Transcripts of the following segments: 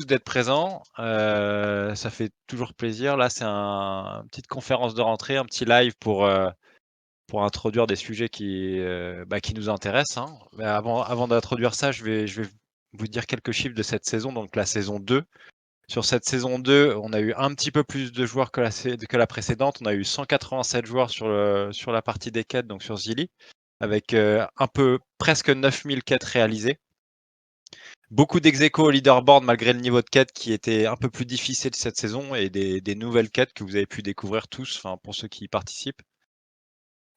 d'être présents. Ça fait toujours plaisir. Là, c'est une petite conférence de rentrée, un petit live pour introduire des sujets qui nous intéressent, hein. Mais avant d'introduire ça, je vais vous dire quelques chiffres de cette saison, donc la saison 2. Sur cette saison 2, on a eu un petit peu plus de joueurs que la précédente. On a eu 187 joueurs sur la partie des quêtes, donc sur Zilli, avec un peu presque 9000 quêtes réalisées. Beaucoup d'ex-aequo au leaderboard malgré le niveau de quête qui était un peu plus difficile cette saison et des nouvelles quêtes que vous avez pu découvrir tous, enfin pour ceux qui y participent.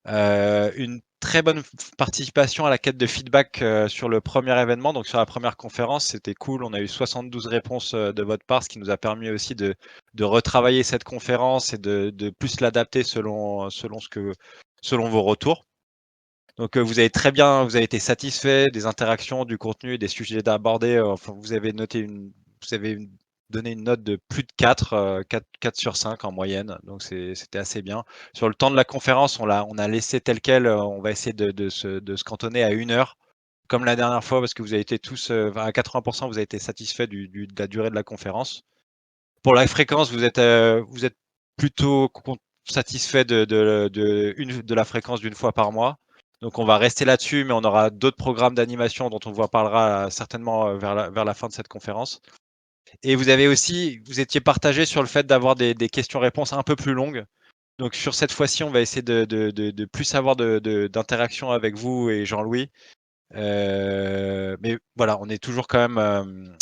Une très bonne participation à la quête de feedback, sur le premier événement, donc sur la première conférence, c'était cool. On a eu 72 réponses, de votre part, ce qui nous a permis aussi de retravailler cette conférence et de plus l'adapter selon vos retours. Donc, vous avez été satisfait des interactions, du contenu, des sujets abordés, enfin vous avez donné une note de plus de 4, 4 sur 5 en moyenne, donc c'était assez bien. Sur le temps de la conférence, on a laissé tel quel, on va essayer de se cantonner à 1 heure, comme la dernière fois, parce que vous avez été tous, enfin à 80 vous avez été satisfaits de la durée de la conférence. Pour la fréquence, vous êtes plutôt satisfait de la fréquence d'une fois par mois. Donc on va rester là-dessus, mais on aura d'autres programmes d'animation dont on vous parlera certainement vers la fin de cette conférence. Et vous étiez partagé sur le fait d'avoir des questions-réponses un peu plus longues. Donc sur cette fois-ci, on va essayer de plus avoir d'interaction avec vous et Jean-Louis. Mais voilà, on est toujours quand même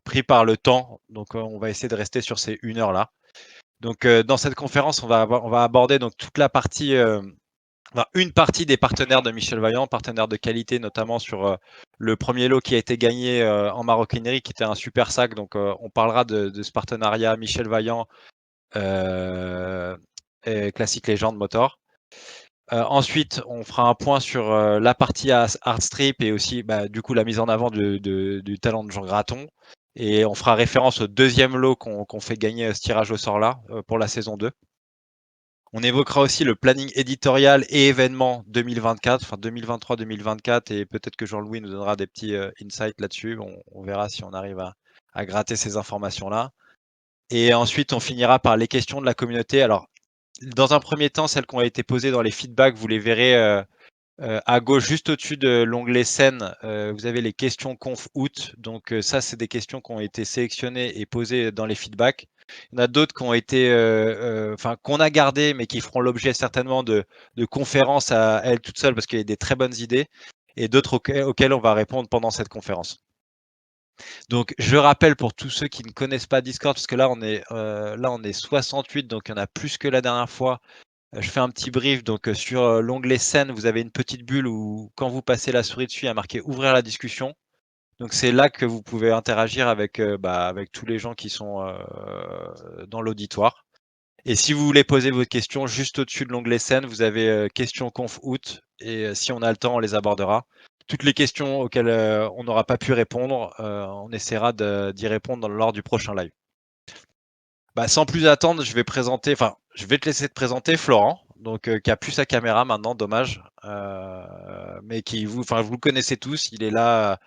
pris par le temps, donc on va essayer de rester sur ces 1 heure-là. Donc dans cette conférence, on va aborder donc toute la partie, enfin, une partie des partenaires de Michel Vaillant, partenaires de qualité, notamment sur le premier lot qui a été gagné en maroquinerie, qui était un super sac. Donc on parlera de ce partenariat Michel Vaillant euh, et Classic Legend Motor. Ensuite, on fera un point sur la partie Art Strip et aussi du coup la mise en avant du talent de Jean Graton. Et on fera référence au deuxième lot qu'on fait gagner ce tirage au sort là pour la saison 2. On évoquera aussi le planning éditorial et événements 2024, enfin 2023-2024, et peut-être que Jean-Louis nous donnera des petits insights là-dessus. On verra si on arrive à gratter ces informations-là. Et ensuite, on finira par les questions de la communauté. Alors, dans un premier temps, celles qui ont été posées dans les feedbacks, vous les verrez à gauche, juste au-dessus de l'onglet scène, vous avez les questions conf août. Donc ça, c'est des questions qui ont été sélectionnées et posées dans les feedbacks. Il y en a d'autres qui ont été, enfin qu'on a gardées, mais qui feront l'objet certainement de conférences à elles toutes seules parce qu'il y a des très bonnes idées, et d'autres auxquelles on va répondre pendant cette conférence. Donc je rappelle pour tous ceux qui ne connaissent pas Discord, parce que là on est 68, donc il y en a plus que la dernière fois. Je fais un petit brief. Donc, sur l'onglet scène, vous avez une petite bulle où, quand vous passez la souris dessus, il y a marqué ouvrir la discussion. Donc, c'est là que vous pouvez interagir avec tous les gens qui sont dans l'auditoire. Et si vous voulez poser votre question, juste au-dessus de l'onglet scène, vous avez questions conf août. Et si on a le temps, on les abordera. Toutes les questions auxquelles on n'aura pas pu répondre, on essaiera d'y répondre lors du prochain live. Sans plus attendre, je vais te laisser te présenter, Florent, donc qui a plus sa caméra maintenant, dommage, mais vous le connaissez tous, il est là,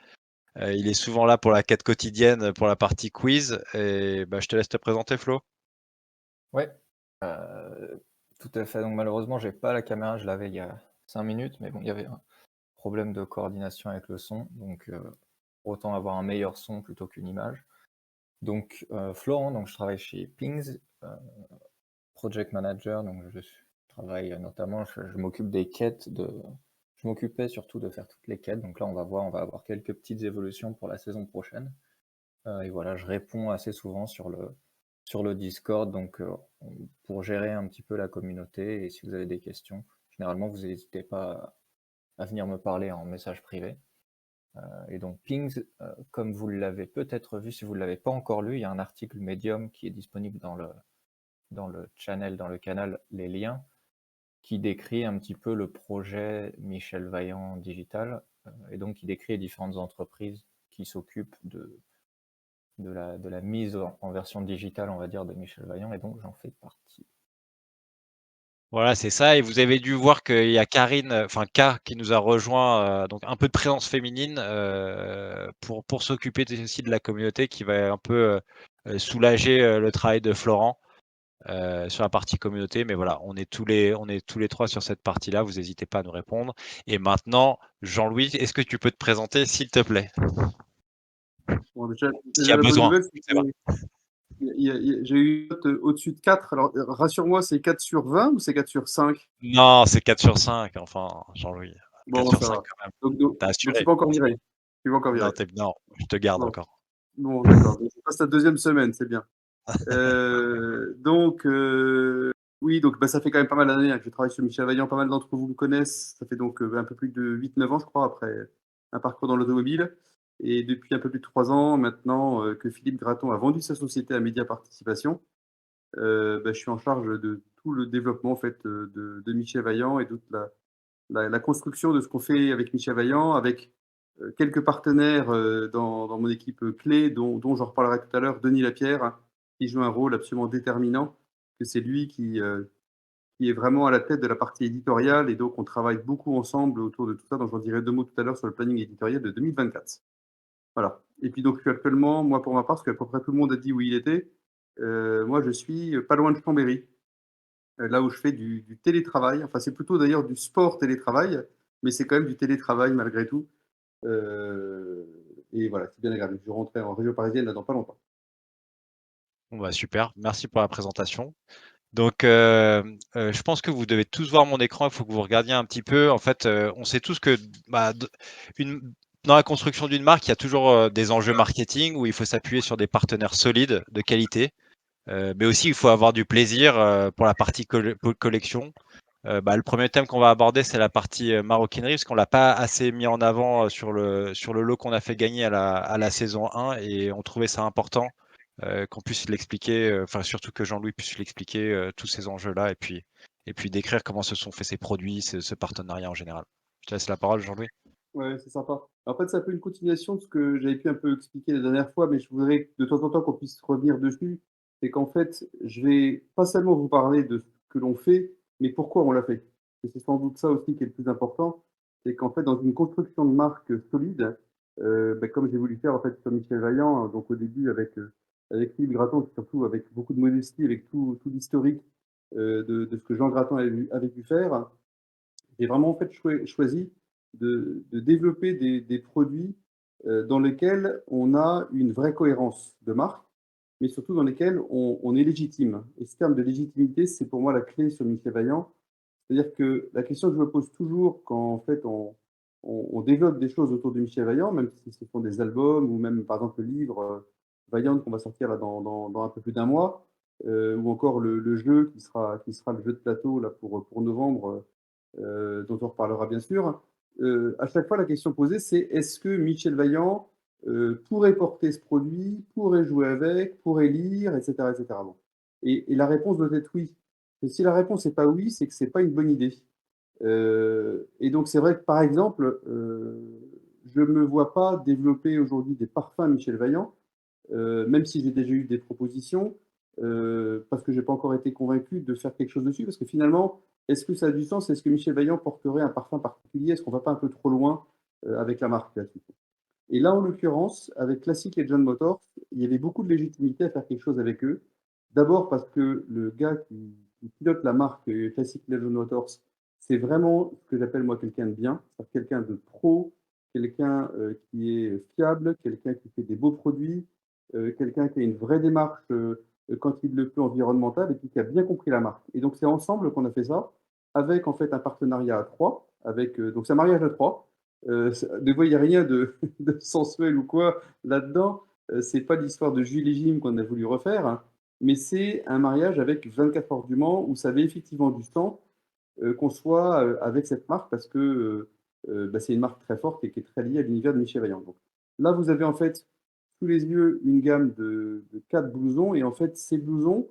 il est souvent là pour la quête quotidienne, pour la partie quiz, et je te laisse te présenter, Flo. Ouais, tout à fait. Donc malheureusement, j'ai pas la caméra, je l'avais il y a 5 minutes, mais bon, il y avait un problème de coordination avec le son, donc autant avoir un meilleur son plutôt qu'une image. Donc Florent, donc je travaille chez Pings, project manager, donc je travaille notamment, je m'occupe des quêtes je m'occupais surtout de faire toutes les quêtes. Donc là, on va avoir quelques petites évolutions pour la saison prochaine. Et voilà, je réponds assez souvent sur le Discord, donc pour gérer un petit peu la communauté. Et si vous avez des questions, généralement, vous n'hésitez pas à venir me parler en message privé. Et donc Pings, comme vous l'avez peut-être vu, si vous ne l'avez pas encore lu, il y a un article Medium qui est disponible dans le channel, dans le canal Les Liens, qui décrit un petit peu le projet Michel Vaillant Digital, et donc qui décrit les différentes entreprises qui s'occupent de la mise en version digitale, on va dire, de Michel Vaillant, et donc j'en fais partie. Voilà, c'est ça et vous avez dû voir qu'il y a Karine, enfin K qui nous a rejoint, donc un peu de présence féminine, pour s'occuper aussi de la communauté qui va un peu, soulager, le travail de Florent, sur la partie communauté. Mais voilà, on est tous les 3 sur cette partie-là, vous hésitez pas à nous répondre et maintenant, Jean-Louis, est-ce que tu peux te présenter s'il te plaît? Bon, déjà, S'il y déjà, a la bonne besoin, nouvelle, c'est c'est vrai. que j'ai eu une note au-dessus de 4. Alors, rassure-moi, c'est 4 sur 20 ou c'est 4 sur 5? Non, c'est 4/5, enfin, Jean-Louis, 4 Bon, sur ça 5 va. quand même. Donc, Tu donc je suis assuré? pas encore viré. Je suis pas encore Non, viré. non, je te garde Bon, encore. bon, d'accord. Donc, je passe la deuxième semaine, c'est bien. Donc, oui, donc bah, ça fait quand même pas mal d'années que je travaille sur Michel Vaillant. Pas mal d'entre vous me connaissent. Ça fait donc un peu plus de 8-9 ans, je crois, après un parcours dans l'automobile. Et depuis un peu plus de 3 ans maintenant que Philippe Graton a vendu sa société à Média Participation, bah, je suis en charge de tout le développement en fait, de Michel Vaillant et toute la construction de ce qu'on fait avec Michel Vaillant, avec quelques partenaires dans mon équipe clé, dont j'en reparlerai tout à l'heure, Denis Lapierre, hein, qui joue un rôle absolument déterminant, que c'est lui qui est vraiment à la tête de la partie éditoriale, et donc on travaille beaucoup ensemble autour de tout ça, donc j'en dirai 2 mots tout à l'heure sur le planning éditorial de 2024. Voilà. Et puis donc je suis actuellement, moi pour ma part, parce qu'à peu près tout le monde a dit où il était, moi je suis pas loin de Chambéry, là où je fais du télétravail. Enfin, c'est plutôt d'ailleurs du sport télétravail, mais c'est quand même du télétravail malgré tout. Euh, et voilà, c'est bien agréable. Je rentrais en région parisienne là dans pas longtemps. Bon bah super, merci pour la présentation. Donc, je pense que vous devez tous voir mon écran, il faut que vous regardiez un petit peu. En fait, on sait tous que, bah, une dans la construction d'une marque, il y a toujours, des enjeux marketing où il faut s'appuyer sur des partenaires solides, de qualité, mais aussi il faut avoir du plaisir, pour la partie collection. Bah, le premier thème qu'on va aborder, c'est la partie, maroquinerie, parce qu'on l'a pas assez mis en avant, sur le lot qu'on a fait gagner à la saison 1 et on trouvait ça important, qu'on puisse l'expliquer, enfin surtout que Jean-Louis puisse l'expliquer, tous ces enjeux-là et puis décrire comment se sont faits ces produits, ce partenariat en général. Je te laisse la parole, Jean-Louis. Ouais, c'est sympa. En fait, c'est un peu une continuation de ce que j'avais pu un peu expliquer la dernière fois, mais je voudrais de temps en temps qu'on puisse revenir dessus. C'est qu'en fait, je vais pas seulement vous parler de ce que l'on fait, mais pourquoi on l'a fait. Et c'est sans doute ça aussi qui est le plus important, c'est qu'en fait, dans une construction de marque solide, bah, comme j'ai voulu faire en fait sur Michel Vaillant, hein, donc au début avec Philippe Graton, surtout avec beaucoup de modestie, avec tout l'historique de ce que Jean Graton avait pu faire, j'ai vraiment en fait choisi de développer des produits dans lesquels on a une vraie cohérence de marque, mais surtout dans lesquels on est légitime. Et ce terme de légitimité, c'est pour moi la clé sur Michel Vaillant. C'est-à-dire que la question que je me pose toujours quand en fait on développe des choses autour de Michel Vaillant, même si ce sont des albums ou même par exemple le livre Vaillant qu'on va sortir là dans un peu plus d'un mois, ou encore le jeu qui sera le jeu de plateau là pour novembre, dont on reparlera bien sûr. À chaque fois, la question posée, c'est est-ce que Michel Vaillant pourrait porter ce produit, pourrait jouer avec, pourrait lire, etc. etc. Bon. Et la réponse doit être oui. Et si la réponse n'est pas oui, c'est que ce n'est pas une bonne idée. Et donc, c'est vrai que, par exemple, je ne me vois pas développer aujourd'hui des parfums Michel Vaillant, même si j'ai déjà eu des propositions, parce que je n'ai pas encore été convaincu de faire quelque chose dessus, parce que finalement, est-ce que ça a du sens? Est-ce que Michel Vaillant porterait un parfum particulier? Est-ce qu'on ne va pas un peu trop loin avec la marque Classic? Et là, en l'occurrence, avec Classic et John Motors, il y avait beaucoup de légitimité à faire quelque chose avec eux. D'abord parce que le gars qui pilote la marque Classic et John Motors, c'est vraiment ce que j'appelle moi quelqu'un de bien, c'est-à-dire quelqu'un de pro, quelqu'un qui est fiable, quelqu'un qui fait des beaux produits, quelqu'un qui a une vraie démarche quand il le peut environnementale et puis qui a bien compris la marque. Et donc c'est ensemble qu'on a fait ça, avec en fait un partenariat à trois, avec donc c'est un mariage à trois. Des fois, il n'y a rien de sensuel ou quoi là-dedans. C'est pas l'histoire de Jules et Jim qu'on a voulu refaire, hein, mais c'est un mariage avec 24 heures du Mans où ça avait effectivement du sens qu'on soit avec cette marque parce que bah, c'est une marque très forte et qui est très liée à l'univers de Michel Vaillant. Donc, là, vous avez en fait sous les yeux une gamme de 4 blousons et en fait, ces blousons,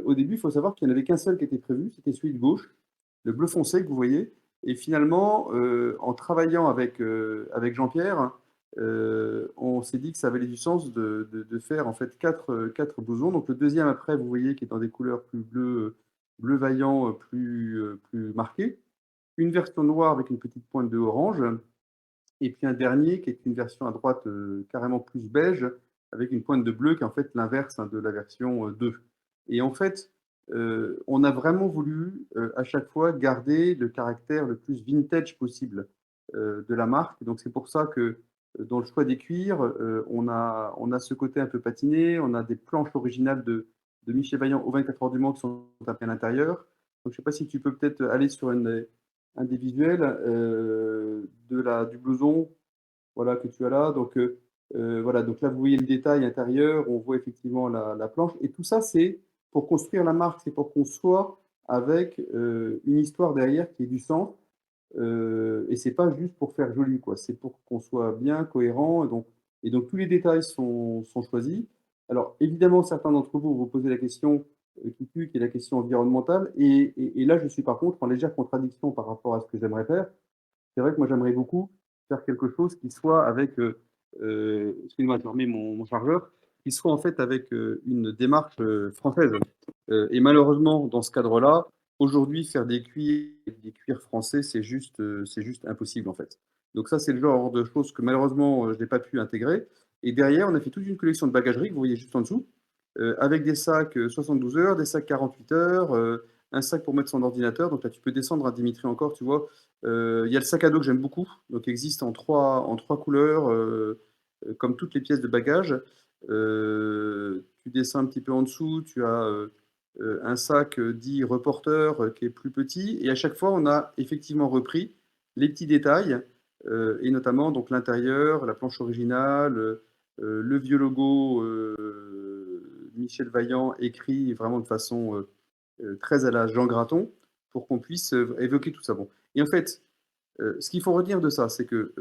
au début, il faut savoir qu'il n'y en avait qu'un seul qui était prévu, c'était celui de gauche, le bleu foncé que vous voyez. Et finalement, en travaillant avec Jean-Pierre, on s'est dit que ça valait du sens de faire en fait quatre blousons. Donc le deuxième après, vous voyez, qui est dans des couleurs plus bleues, bleu vaillant plus marqué, une version noire avec une petite pointe de orange, et puis un dernier qui est une version à droite carrément plus beige, avec une pointe de bleu qui est en fait l'inverse de la version 2. Et en fait, on a vraiment voulu à chaque fois garder le caractère le plus vintage possible de la marque. Donc c'est pour ça que dans le choix des cuirs, on a ce côté un peu patiné, on a des planches originales de Michel Vaillant au 24 heures du Mans qui sont tapées à l'intérieur. Donc je ne sais pas si tu peux peut-être aller sur un des visuels du blouson, voilà, que tu as là. Donc, voilà, donc là, vous voyez le détail intérieur, on voit effectivement la planche. Et tout ça, c'est pour construire la marque, c'est pour qu'on soit avec une histoire derrière qui ait du sens. Et c'est pas juste pour faire joli, quoi. C'est pour qu'on soit bien cohérent. Et donc tous les détails sont choisis. Alors, évidemment, certains d'entre vous vous posez la question qui est la question environnementale. Et là, je suis par contre en légère contradiction par rapport à ce que j'aimerais faire. C'est vrai que moi, j'aimerais beaucoup faire quelque chose qui soit avec, excusez-moi, je remets mon chargeur, qui soit en fait avec une démarche française. Et malheureusement, dans ce cadre-là, aujourd'hui, faire des cuirs français, c'est juste impossible en fait. Donc ça, c'est le genre de choses que malheureusement, je n'ai pas pu intégrer. Et derrière, on a fait toute une collection de bagagerie que vous voyez juste en dessous, avec des sacs 72 heures, des sacs 48 heures, un sac pour mettre son ordinateur. Donc là, tu peux descendre à Dimitri encore, tu vois. Il y a le sac à dos que j'aime beaucoup, donc il existe en trois couleurs, comme toutes les pièces de bagages. Tu descends un petit peu en dessous, tu as un sac dit reporter qui est plus petit, et à chaque fois on a effectivement repris les petits détails, et notamment donc l'intérieur, la planche originale, le vieux logo Michel Vaillant écrit vraiment de façon très à la Jean Graton pour qu'on puisse évoquer tout ça. Bon. Et en fait, ce qu'il faut retenir de ça, c'est que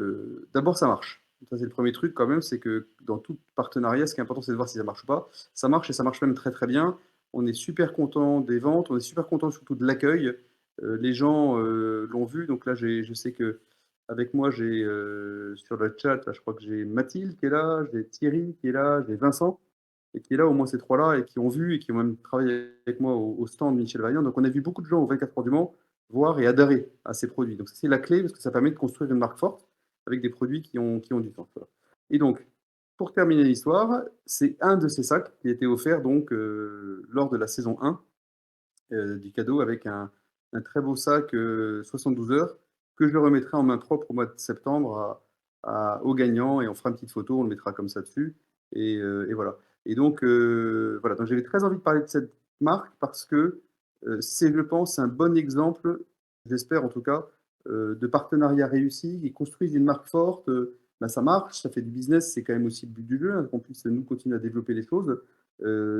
d'abord, ça marche. Ça, c'est le premier truc quand même, c'est que dans tout partenariat, ce qui est important, c'est de voir si ça marche ou pas. Ça marche et ça marche même très très bien. On est super content des ventes, on est super content surtout de l'accueil. Les gens l'ont vu, donc là, je sais que avec moi, j'ai sur le chat, là, je crois que j'ai Mathilde qui est là, j'ai Thierry qui est là, j'ai Vincent et qui est là, au moins ces trois-là, et qui ont vu et qui ont même travaillé avec moi au stand de Michel Vaillant. Donc on a vu beaucoup de gens au 24 heures du Mans voir et adhérer à ces produits. Donc ça, c'est la clé parce que ça permet de construire une marque forte avec des produits qui ont du sens. Voilà. Et donc, pour terminer l'histoire, c'est un de ces sacs qui a été offert donc lors de la saison 1 du cadeau avec un très beau sac 72 heures que je remettrai en main propre au mois de septembre au gagnant, et on fera une petite photo, on le mettra comme ça dessus. Et voilà. Et donc, voilà. Donc j'avais très envie de parler de cette marque parce que c'est, je pense, un bon exemple, j'espère en tout cas, de partenariat réussi, qui construisent une marque forte. Ben, ça marche, ça fait du business, c'est quand même aussi le but du jeu, hein, qu'on puisse nous continuer à développer les choses.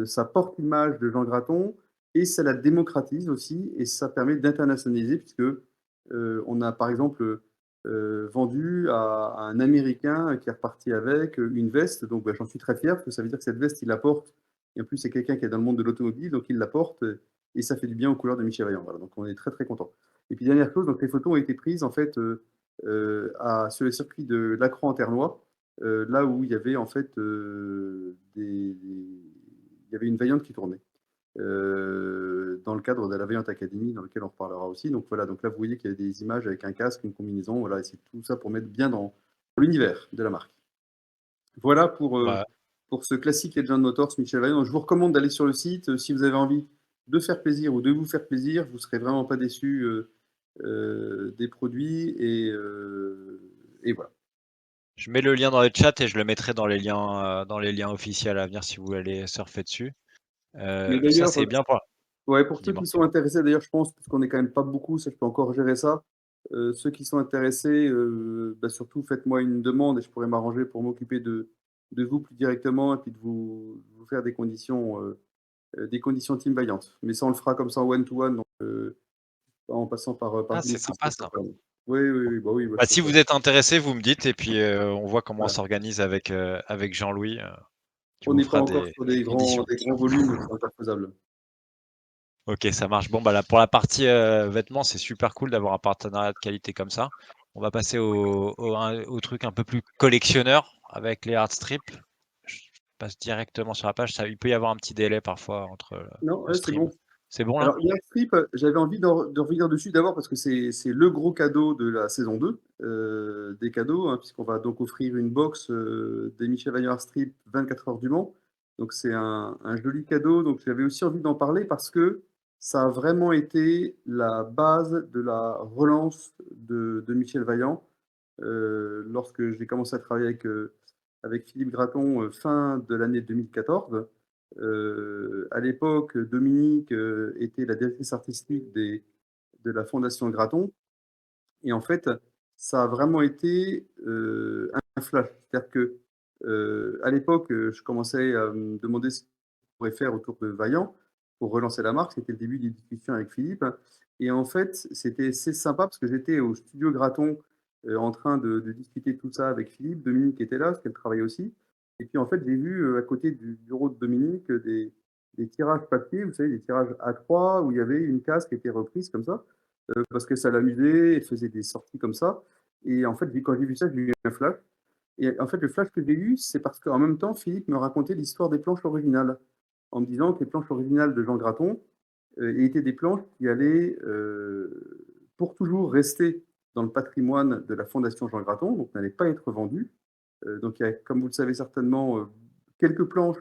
Ça porte l'image de Jean Graton, et ça la démocratise aussi, et ça permet d'internationaliser, puisque on a par exemple vendu à un Américain qui est reparti avec une veste. Donc bah, j'en suis très fier, parce que ça veut dire que cette veste, il la porte, et en plus c'est quelqu'un qui est dans le monde de l'automobile, donc il la porte, et ça fait du bien aux couleurs de Michel Vaillant. Voilà, donc on est très très content. Et puis dernière chose, donc les photos ont été prises en fait sur le circuit de Lacroix en Ternois, là où il y avait en fait il y avait une Vaillante qui tournait dans le cadre de la Vaillante Academy, dans lequel on reparlera aussi. Donc voilà, donc là vous voyez qu'il y a des images avec un casque, une combinaison, voilà, et c'est tout ça pour mettre bien dans l'univers de la marque. Voilà Bah, pour ce classique Legend Motors Michel Vaillant. Donc, je vous recommande d'aller sur le site si vous avez envie de faire plaisir ou de vous faire plaisir, vous ne serez vraiment pas déçus des produits, et voilà. je mets le lien dans le chat et je le mettrai dans les liens officiels à venir si vous voulez aller surfer dessus. Mais Ça, d'ailleurs, c'est bien pour ouais, pour ceux dis-moi. qui sont intéressés, d'ailleurs, je pense, parce qu'on est quand même pas beaucoup, ça, je peux encore gérer ça. Ceux qui sont intéressés, bah, surtout faites-moi une demande et je pourrais m'arranger pour m'occuper de vous plus directement, et puis de vous faire des conditions Team Vaillant. Mais ça, on le fera comme ça en one-to-one, donc en passant par Ah, c'est Dimitri, sympa pas de ça. problème. Oui, oui, oui, bah oui, bah, Bah, je peux si faire. vous êtes intéressé, vous me dites et puis, on voit comment on Voilà. s'organise avec Jean-Louis, qui On vous n'est pas fera encore sur des conditions. des grands volumes, mais c'est encore faisable. OK, ça marche. Bon, bah, là, pour la partie, vêtements, c'est super cool d'avoir un partenariat de qualité comme ça. On va passer au truc un peu plus collectionneur avec les art strips. Je passe directement sur la page. Ça, il peut y avoir un petit délai parfois entre Non, le ouais, c'est stream. bon. C'est bon là? Alors, Airstrip, j'avais envie de revenir dessus d'abord parce que c'est le gros cadeau de la saison 2, des cadeaux, hein, puisqu'on va donc offrir une box des Michel Vaillant Airstrip 24 heures du Mans. Donc, c'est un joli cadeau. Donc, j'avais aussi envie d'en parler parce que ça a vraiment été la base de la relance de Michel Vaillant. Lorsque j'ai commencé à travailler avec Philippe Graton fin de l'année 2014. À l'époque, Dominique était la directrice artistique de la Fondation Graton. Et en fait, ça a vraiment été un flash. C'est-à-dire que à l'époque, je commençais à me demander ce qu'on pourrait faire autour de Vaillant pour relancer la marque. C'était le début des discussions avec Philippe. Et en fait, c'était assez sympa parce que j'étais au studio Graton en train de discuter de tout ça avec Philippe. Dominique était là parce qu'elle travaillait aussi. Et puis en fait, j'ai vu à côté du bureau de Dominique des tirages papier, vous savez, des tirages A3 où il y avait une case qui était reprise comme ça parce que ça l'amusait, elle faisait des sorties comme ça. Et en fait, quand j'ai vu ça, j'ai eu un flash. Et en fait, le flash que j'ai eu, c'est parce qu'en même temps, Philippe me racontait l'histoire des planches originales, en me disant que les planches originales de Jean Graton étaient des planches qui allaient pour toujours rester dans le patrimoine de la Fondation Jean Graton, donc n'allaient pas être vendues. Donc, il y a, comme vous le savez certainement, quelques planches,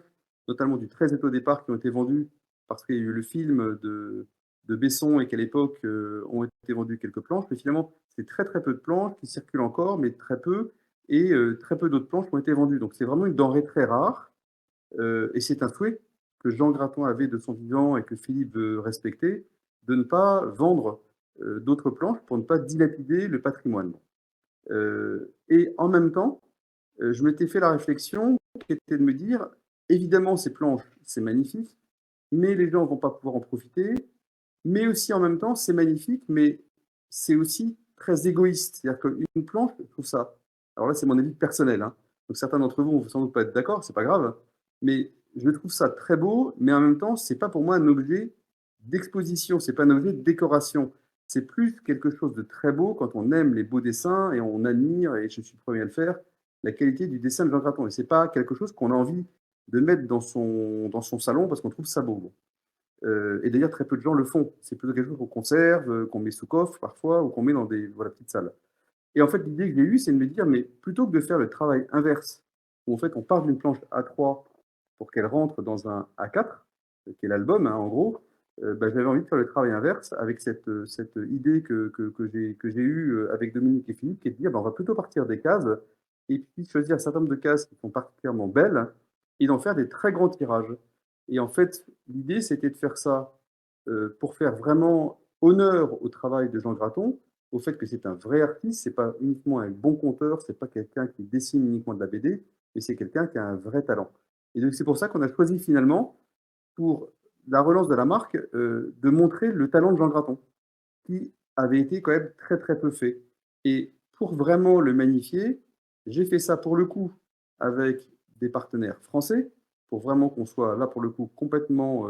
notamment du 13 au départ, qui ont été vendues parce qu'il y a eu le film de Besson et qu'à l'époque ont été vendues quelques planches. Mais finalement, c'est très très peu de planches qui circulent encore, mais très peu, et très peu d'autres planches qui ont été vendues. Donc, c'est vraiment une denrée très rare. Et c'est un souhait que Jean Graton avait de son vivant et que Philippe veut respecter, de ne pas vendre d'autres planches pour ne pas dilapider le patrimoine. Et en même temps, je m'étais fait la réflexion qui était de me dire, évidemment, ces planches, c'est magnifique, mais les gens ne vont pas pouvoir en profiter. Mais aussi, en même temps, c'est magnifique, mais c'est aussi très égoïste. C'est-à-dire qu'une planche, je trouve ça. Alors là, c'est mon avis personnel, hein. Donc certains d'entre vous vont sans doute pas être d'accord, c'est pas grave. Mais je trouve ça très beau, mais en même temps, c'est pas pour moi un objet d'exposition, c'est pas un objet de décoration. C'est plus quelque chose de très beau quand on aime les beaux dessins et on admire, et je suis le premier à le faire, la qualité du dessin de Jean Graton. Et c'est pas quelque chose qu'on a envie de mettre dans son salon parce qu'on trouve ça beau. Et d'ailleurs, très peu de gens le font. C'est plutôt quelque chose qu'on conserve, qu'on met sous coffre parfois, ou qu'on met dans des voilà, petites salles. Et en fait, l'idée que j'ai eue, c'est de me dire, mais plutôt que de faire le travail inverse, où en fait on part d'une planche A3 pour qu'elle rentre dans un A4, qui est l'album, hein, en gros, bah, j'avais envie de faire le travail inverse avec cette idée que j'ai eue avec Dominique et Philippe, qui est de dire, bah, on va plutôt partir des cases, et puis choisir un certain nombre de cases qui sont particulièrement belles, et d'en faire des très grands tirages. Et en fait, l'idée, c'était de faire ça pour faire vraiment honneur au travail de Jean Graton, au fait que c'est un vrai artiste, c'est pas uniquement un bon conteur, c'est pas quelqu'un qui dessine uniquement de la BD, mais c'est quelqu'un qui a un vrai talent. Et donc c'est pour ça qu'on a choisi finalement, pour la relance de la marque, de montrer le talent de Jean Graton, qui avait été quand même très très peu fait. Et pour vraiment le magnifier, j'ai fait ça pour le coup avec des partenaires français, pour vraiment qu'on soit là pour le coup complètement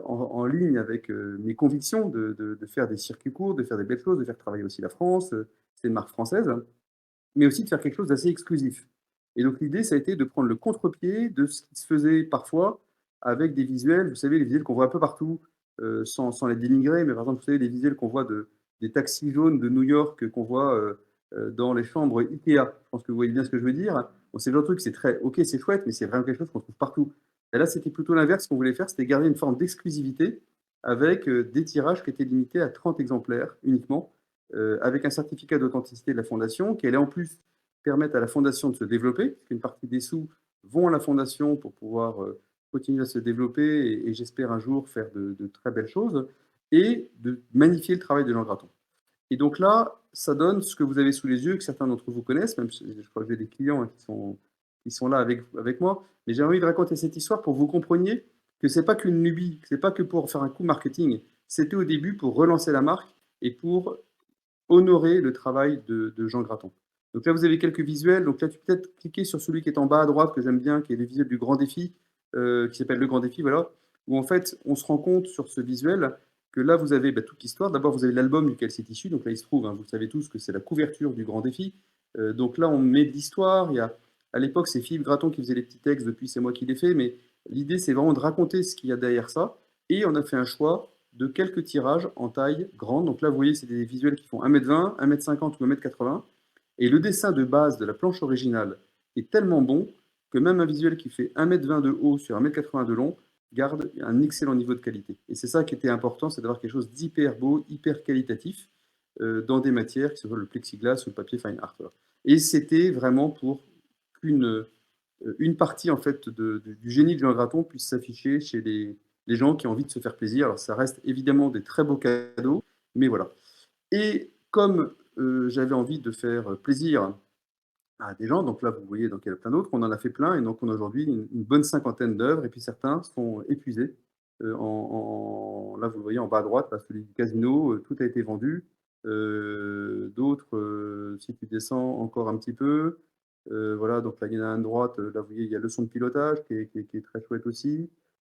en ligne avec mes convictions de faire des circuits courts, de faire des belles choses, de faire travailler aussi la France, c'est une marque française, mais aussi de faire quelque chose d'assez exclusif. Et donc l'idée, ça a été de prendre le contre-pied de ce qui se faisait parfois avec des visuels, vous savez, les visuels qu'on voit un peu partout, sans les dénigrer, mais par exemple, vous savez, les visuels qu'on voit des taxis jaunes de New York, qu'on voit dans les chambres Ikea. Je pense que vous voyez bien ce que je veux dire. Bon, c'est le genre de truc, c'est très, ok, c'est chouette, mais c'est vraiment quelque chose qu'on trouve partout. Et là, c'était plutôt l'inverse qu'on voulait faire, c'était garder une forme d'exclusivité avec des tirages qui étaient limités à 30 exemplaires uniquement, avec un certificat d'authenticité de la fondation qui allait en plus permettre à la fondation de se développer, puisqu'une partie des sous vont à la fondation pour pouvoir continuer à se développer et j'espère un jour faire de très belles choses et de magnifier le travail de Jean Graton. Et donc là, ça donne ce que vous avez sous les yeux, que certains d'entre vous connaissent, même si je crois que j'ai des clients hein, qui sont là avec moi, mais j'ai envie de raconter cette histoire pour que vous compreniez que c'est pas qu'une lubie, c'est pas que pour faire un coup marketing, c'était au début pour relancer la marque et pour honorer le travail de Jean Graton. Donc là, vous avez quelques visuels. Donc là, tu peux peut-être cliquer sur celui qui est en bas à droite, que j'aime bien, qui est le visuel du Grand Défi, qui s'appelle Le Grand Défi, voilà, où en fait, on se rend compte sur ce visuel que là, vous avez toute l'histoire. D'abord, vous avez l'album duquel c'est issu. Donc là, il se trouve, hein, vous savez tous que c'est la couverture du Grand Défi. Donc là, on met de l'histoire. Il y a, à l'époque, c'est Philippe Graton qui faisait les petits textes. Depuis, c'est moi qui les fais. Mais l'idée, c'est vraiment de raconter ce qu'il y a derrière ça. Et on a fait un choix de quelques tirages en taille grande. Donc là, vous voyez, c'est des visuels qui font 1,20 m, 1,50 m ou 1,80 m. Et le dessin de base de la planche originale est tellement bon que même un visuel qui fait 1,20 m de haut sur 1,80 m de long garde un excellent niveau de qualité. Et c'est ça qui était important, c'est d'avoir quelque chose d'hyper beau, hyper qualitatif dans des matières, que ce soit le plexiglas ou le papier fine art. Et c'était vraiment pour qu'une une partie en fait du génie de Jean Graton puisse s'afficher chez les gens qui ont envie de se faire plaisir. Alors ça reste évidemment des très beaux cadeaux, mais voilà. Et comme j'avais envie de faire plaisir à des gens, donc là vous voyez, donc il y en a plein d'autres, on en a fait plein, et donc on a aujourd'hui une bonne cinquantaine d'œuvres, et puis certains sont épuisés. Là vous le voyez en bas à droite, là, celui du casino, tout a été vendu. D'autres, si tu descends encore un petit peu, voilà, donc là il y en a un à droite, là vous voyez, il y a leçon de pilotage qui est très chouette aussi,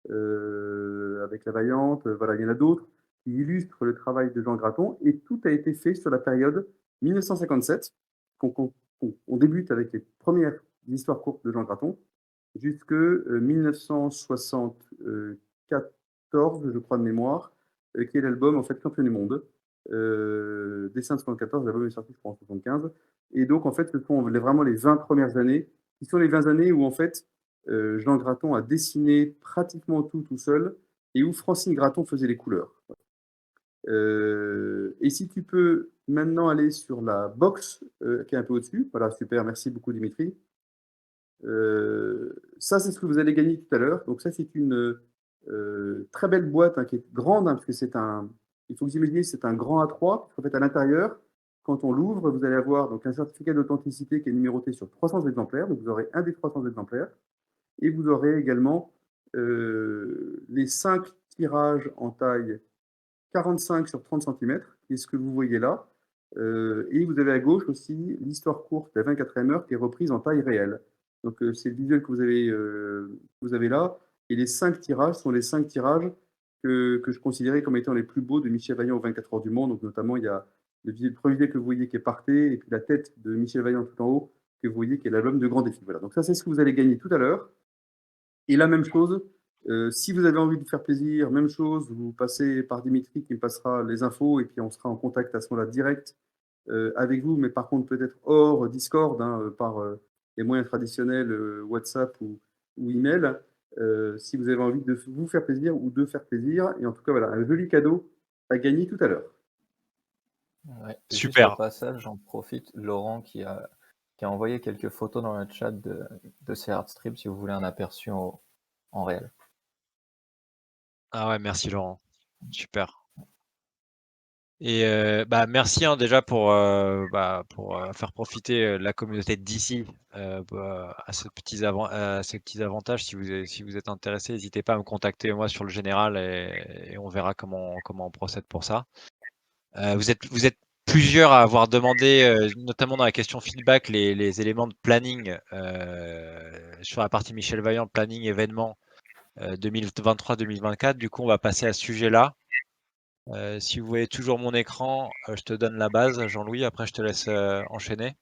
avec la Vaillante, voilà, il y en a d'autres qui illustrent le travail de Jean Graton, et tout a été fait sur la période 1957, qu'on on débute avec les premières histoires courtes de Jean Graton, jusque 1974, je crois de mémoire, qui est l'album en fait Champion du monde. Dessin de 74, l'album est sorti je crois en 75. Et donc en fait ce sont vraiment les 20 premières années, qui sont les 20 années où en fait Jean Graton a dessiné pratiquement tout seul, et où Francine Graton faisait les couleurs. Et si tu peux maintenant aller sur la box qui est un peu au-dessus. Voilà, super, merci beaucoup Dimitri. Ça, c'est ce que vous allez gagner tout à l'heure. Donc ça, c'est une très belle boîte qui est grande, parce que il faut que vous imaginiez, c'est un grand A3. En fait, à l'intérieur, quand on l'ouvre, vous allez avoir donc un certificat d'authenticité qui est numéroté sur 300 exemplaires. Donc vous aurez un des 300 exemplaires. Et vous aurez également les 5 tirages en taille 45 sur 30 cm, qui est ce que vous voyez là. Et vous avez à gauche aussi l'histoire courte, la 24e heure, qui est reprise en taille réelle. Donc c'est le visuel que vous avez là. Et les 5 tirages sont les 5 tirages que je considérais comme étant les plus beaux de Michel Vaillant aux 24 heures du Mans. Donc notamment, il y a le premier visuel que vous voyez qui est Partez, et puis la tête de Michel Vaillant tout en haut, que vous voyez qui est l'album de Grand Défi. Voilà. Donc ça, c'est ce que vous allez gagner tout à l'heure. Et la même chose, si vous avez envie de vous faire plaisir, même chose, vous passez par Dimitri qui me passera les infos, et puis on sera en contact à ce moment-là direct avec vous, mais par contre peut-être hors Discord, par les moyens traditionnels, WhatsApp ou email, si vous avez envie de vous faire plaisir ou de faire plaisir. Et en tout cas, voilà, un joli cadeau à gagner tout à l'heure. Ouais. Juste au Super. passage, j'en profite, Laurent qui a envoyé quelques photos dans le chat de ces Artstrip si vous voulez un aperçu en réel. Ah ouais, merci Laurent. Super. Et bah, merci déjà pour faire profiter la communauté d'ici à ces petits avantages. Si vous êtes intéressé, n'hésitez pas à me contacter moi sur le général, et on verra comment on procède pour ça. Vous êtes plusieurs à avoir demandé, notamment dans la question feedback, les éléments de planning sur la partie Michel Vaillant, planning événement 2023-2024. Du coup, on va passer à ce sujet-là. Si vous voyez toujours mon écran, je te donne la base, Jean-Louis. Après, je te laisse enchaîner.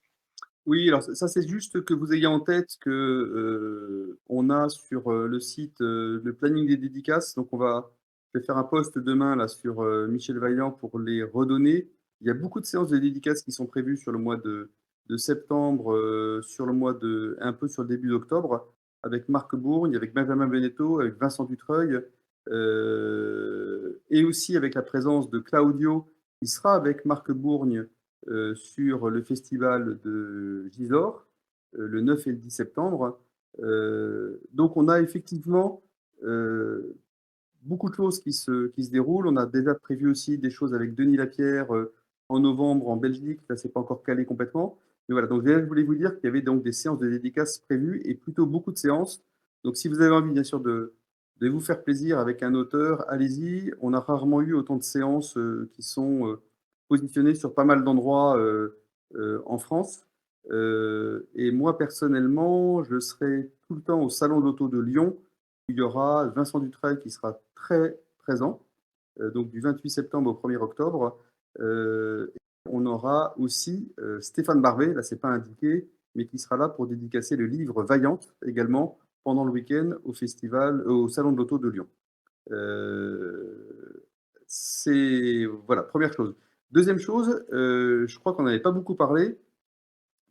Oui, alors ça, c'est juste que vous ayez en tête que on a sur le site le planning des dédicaces. Donc je vais faire un post demain là sur Michel Vaillant pour les redonner. Il y a beaucoup de séances de dédicaces qui sont prévues sur le mois de septembre, un peu sur le début d'octobre, avec Marc Bourgne, avec Benjamin Beneteau, avec Vincent Dutreuil, et aussi avec la présence de Claudio, qui sera avec Marc Bourgne sur le festival de Gisors, le 9 et le 10 septembre. Donc on a effectivement beaucoup de choses qui se déroulent. On a déjà prévu aussi des choses avec Denis Lapierre en novembre en Belgique. Là, c'est pas encore calé complètement. Mais voilà, donc déjà, je voulais vous dire qu'il y avait donc des séances de dédicaces prévues, et plutôt beaucoup de séances. Donc si vous avez envie, bien sûr, de vous faire plaisir avec un auteur, allez-y. On a rarement eu autant de séances qui sont positionnées sur pas mal d'endroits en France. Et moi, personnellement, je serai tout le temps au Salon de l'Auto de Lyon. Il y aura Vincent Dutreuil qui sera très présent, donc du 28 septembre au 1er octobre. On aura aussi Stéphane Barbet, là c'est pas indiqué, mais qui sera là pour dédicacer le livre Vaillante également pendant le week-end au Salon de l'Auto de Lyon. C'est voilà, première chose. Deuxième chose, je crois qu'on n'avait pas beaucoup parlé,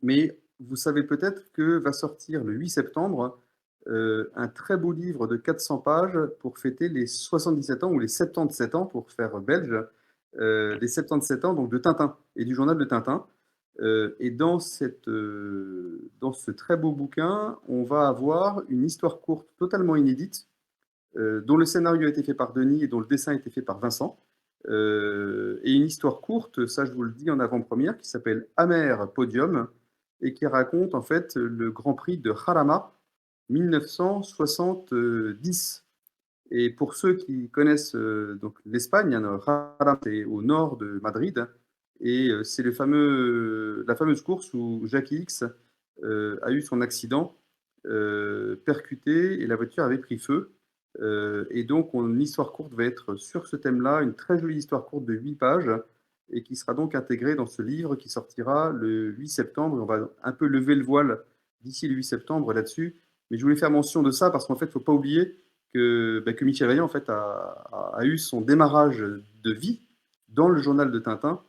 mais vous savez peut-être que va sortir le 8 septembre, un très beau livre de 400 pages pour fêter les 77 ans ou les 77 ans pour faire belge, les 77 ans donc de Tintin et du journal de Tintin. Et dans ce très beau bouquin, on va avoir une histoire courte totalement inédite, dont le scénario a été fait par Denis et dont le dessin a été fait par Vincent. Et une histoire courte, ça je vous le dis en avant-première, qui s'appelle Amer Podium et qui raconte en fait le Grand Prix de Jarama 1970. Et pour ceux qui connaissent donc l'Espagne, hein, Jarama c'est au nord de Madrid et c'est la fameuse course où Jackie X a eu son accident, percuté et la voiture avait pris feu. Et donc, une histoire courte va être sur ce thème-là, une très jolie histoire courte de 8 pages, et qui sera donc intégrée dans ce livre qui sortira le 8 septembre. On va un peu lever le voile d'ici le 8 septembre là-dessus. Mais je voulais faire mention de ça parce qu'en fait, il ne faut pas oublier que Michel Vaillant en fait, a eu son démarrage de vie dans le journal de Tintin.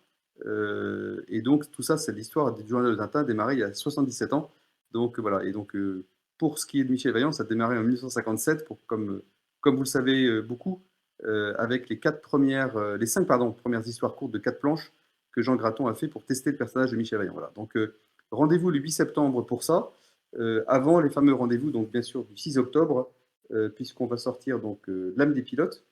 Et donc, tout ça, c'est l'histoire du journal de Tintin démarré il y a 77 ans. Donc, voilà. Et donc, pour ce qui est de Michel Vaillant, ça a démarré en 1957, comme vous le savez beaucoup, avec les 5 premières histoires courtes de 4 planches que Jean Graton a fait pour tester le personnage de Michel Vaillant. Voilà. Donc, rendez-vous le 8 septembre pour ça, avant les fameux rendez-vous, donc bien sûr, du 6 octobre, puisqu'on va sortir donc L'âme des pilotes,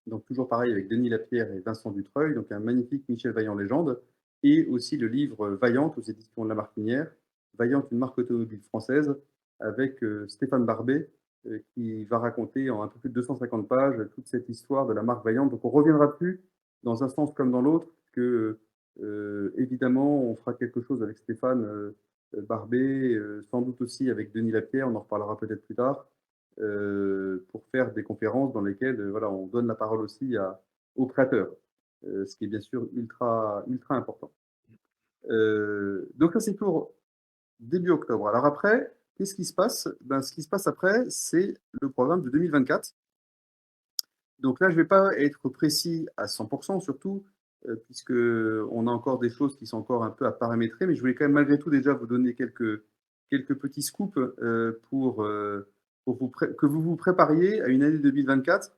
donc toujours pareil avec Denis Lapierre et Vincent Dutreuil, donc un magnifique Michel Vaillant légende, et aussi le livre Vaillante aux éditions de La Martinière, Vaillante, une marque automobile française, avec Stéphane Barbet, qui va raconter en un peu plus de 250 pages toute cette histoire de la marque Vaillante. Donc on reviendra dessus dans un sens comme dans l'autre, que évidemment on fera quelque chose avec Stéphane Barbet, sans doute aussi avec Denis Lapierre, on en reparlera peut-être plus tard, pour faire des conférences dans lesquelles voilà, on donne la parole aussi aux créateurs, ce qui est bien sûr ultra important. Donc ça, c'est pour début octobre. Alors après, qu'est-ce qui se passe? Ce qui se passe après, c'est le programme de 2024. Donc là, je ne vais pas être précis à 100%, surtout, puisqu'on a encore des choses qui sont encore un peu à paramétrer, mais je voulais quand même malgré tout déjà vous donner quelques petits scoops que vous vous prépariez à une année 2024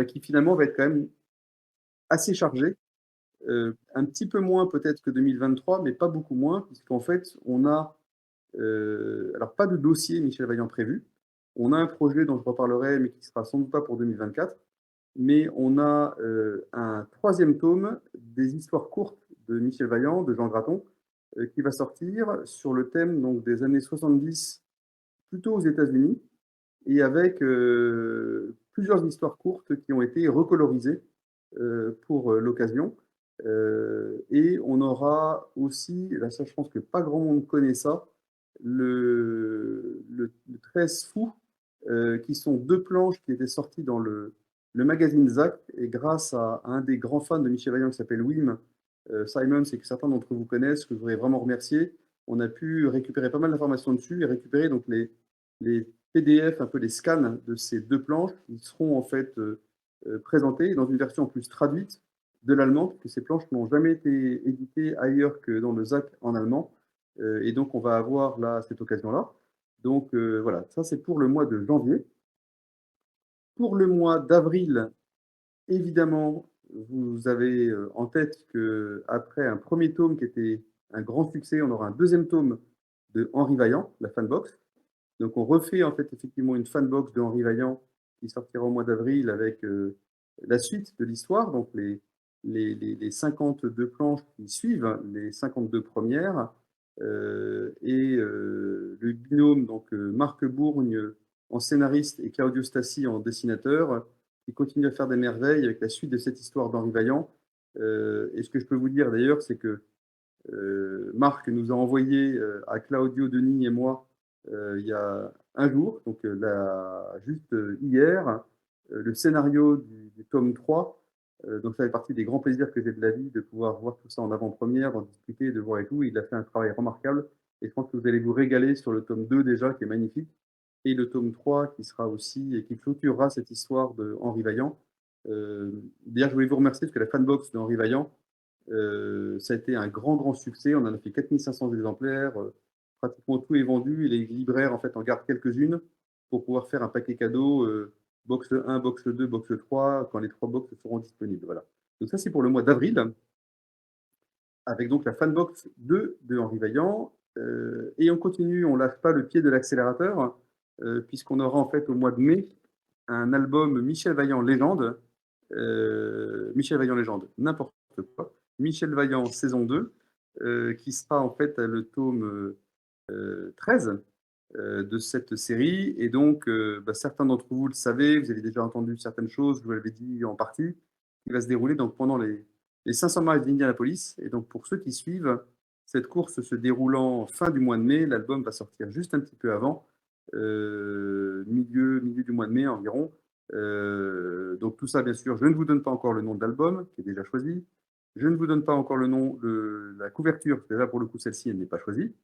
qui finalement va être quand même assez chargée. Un petit peu moins peut-être que 2023, mais pas beaucoup moins, puisqu'en fait, on a alors pas de dossier Michel Vaillant prévu. On a un projet dont je reparlerai, mais qui sera sans doute pas pour 2024. Mais on a un troisième tome des histoires courtes de Michel Vaillant, de Jean Graton, qui va sortir sur le thème donc, des années 70, plutôt aux États-Unis, et avec plusieurs histoires courtes qui ont été recolorisées pour l'occasion. Et on aura aussi, là ça je pense que pas grand monde connaît ça, le 13 fou, qui sont 2 planches qui étaient sorties dans le magazine Zac, et grâce à un des grands fans de Michel Vaillant qui s'appelle Wim Simons, et que certains d'entre vous connaissent, que je voudrais vraiment remercier, on a pu récupérer pas mal d'informations dessus et récupérer donc les PDF, un peu les scans de ces 2 planches qui seront en fait présentées dans une version en plus traduite de l'allemand, puisque ces planches n'ont jamais été éditées ailleurs que dans le ZAC en allemand. Et donc, on va avoir là cette occasion-là. Donc, voilà, ça c'est pour le mois de janvier. Pour le mois d'avril, évidemment, vous avez en tête qu'après un premier tome qui était un grand succès, on aura un deuxième tome de Henri Vaillant, la fanbox. Donc, on refait en fait effectivement une fanbox de Henri Vaillant qui sortira au mois d'avril avec la suite de l'histoire, donc les 52 planches qui suivent, les 52 premières, et le binôme, donc Marc Bourgne en scénariste et Claudio Stassi en dessinateur, qui continue à faire des merveilles avec la suite de cette histoire d'Henri Vaillant. Et ce que je peux vous dire d'ailleurs, c'est que Marc nous a envoyé à Claudio, Denis et moi il y a un jour, donc juste hier, le scénario du tome 3. Donc ça fait partie des grands plaisirs que j'ai de la vie, de pouvoir voir tout ça en avant-première, d'en discuter, de voir et tout. Il a fait un travail remarquable et je pense que vous allez vous régaler sur le tome 2 déjà, qui est magnifique. et le tome 3 qui sera aussi et qui clôturera cette histoire de Henri Vaillant. D'ailleurs, je voulais vous remercier parce que la fanbox de Henri Vaillant, ça a été un grand, grand succès. On en a fait 4500 exemplaires, pratiquement tout est vendu et les libraires en fait en gardent quelques-unes pour pouvoir faire un paquet cadeau, box 1, box 2, box 3 quand les 3 box seront disponibles, voilà. Donc ça, c'est pour le mois d'avril, avec donc la fanbox 2 de Henri Vaillant, et on continue, on lâche pas le pied de l'accélérateur, puisqu'on aura en fait au mois de mai un album Michel Vaillant Légende, Michel Vaillant Légende, n'importe quoi, Michel Vaillant saison 2, qui sera en fait le tome 13 de cette série. Et donc, certains d'entre vous le savez, vous avez déjà entendu certaines choses, je vous l'avais dit en partie, qui va se dérouler donc, pendant les 500 miles d'Indianapolis. Et donc, pour ceux qui suivent, cette course se déroulant fin du mois de mai, l'album va sortir juste un petit peu avant, milieu du mois de mai environ. Donc tout ça, bien sûr, je ne vous donne pas encore le nom de l'album, qui est déjà choisi. Je ne vous donne pas encore le nom de la couverture, parce que déjà pour le coup, celle-ci, elle n'est pas choisie.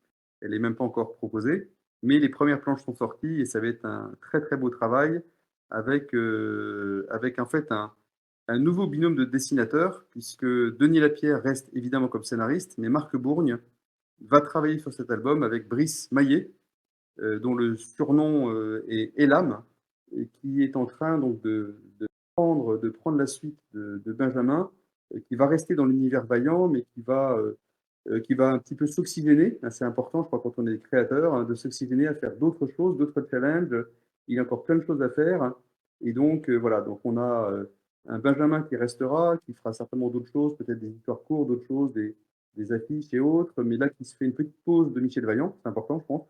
Elle n'est même pas encore proposée. Mais les premières planches sont sorties et ça va être un très très beau travail avec en fait un nouveau binôme de dessinateurs, puisque Denis Lapierre reste évidemment comme scénariste, mais Marc Bourgne va travailler sur cet album avec Brice Maillet, dont le surnom est Elam, et qui est en train donc de prendre la suite de Benjamin, qui va rester dans l'univers Vaillant, mais qui va un petit peu s'oxygéner. C'est important, je crois, quand on est créateur, hein, de s'oxygéner à faire d'autres choses, d'autres challenges. Il y a encore plein de choses à faire. Et donc, voilà, donc on a un Benjamin qui restera, qui fera certainement d'autres choses, peut-être des histoires courtes, d'autres choses, des affiches et autres, mais là, qui se fait une petite pause de Michel Vaillant, c'est important, je pense.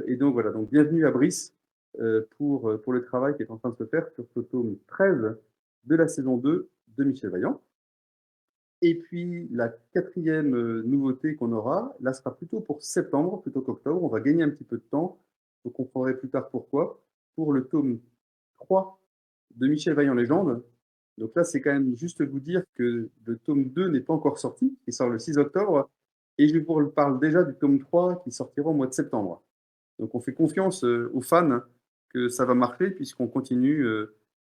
Et donc voilà, donc bienvenue à Brice pour le travail qui est en train de se faire sur ce tome 13 de la saison 2 de Michel Vaillant. Et puis la quatrième nouveauté qu'on aura, là sera plutôt pour septembre plutôt qu'octobre. On va gagner un petit peu de temps, vous comprendrez plus tard pourquoi, pour le tome 3 de Michel Vaillant Légende. Donc là, c'est quand même juste vous dire que le tome 2 n'est pas encore sorti, il sort le 6 octobre, et je vous parle déjà du tome 3 qui sortira au mois de septembre. Donc on fait confiance aux fans que ça va marcher puisqu'on continue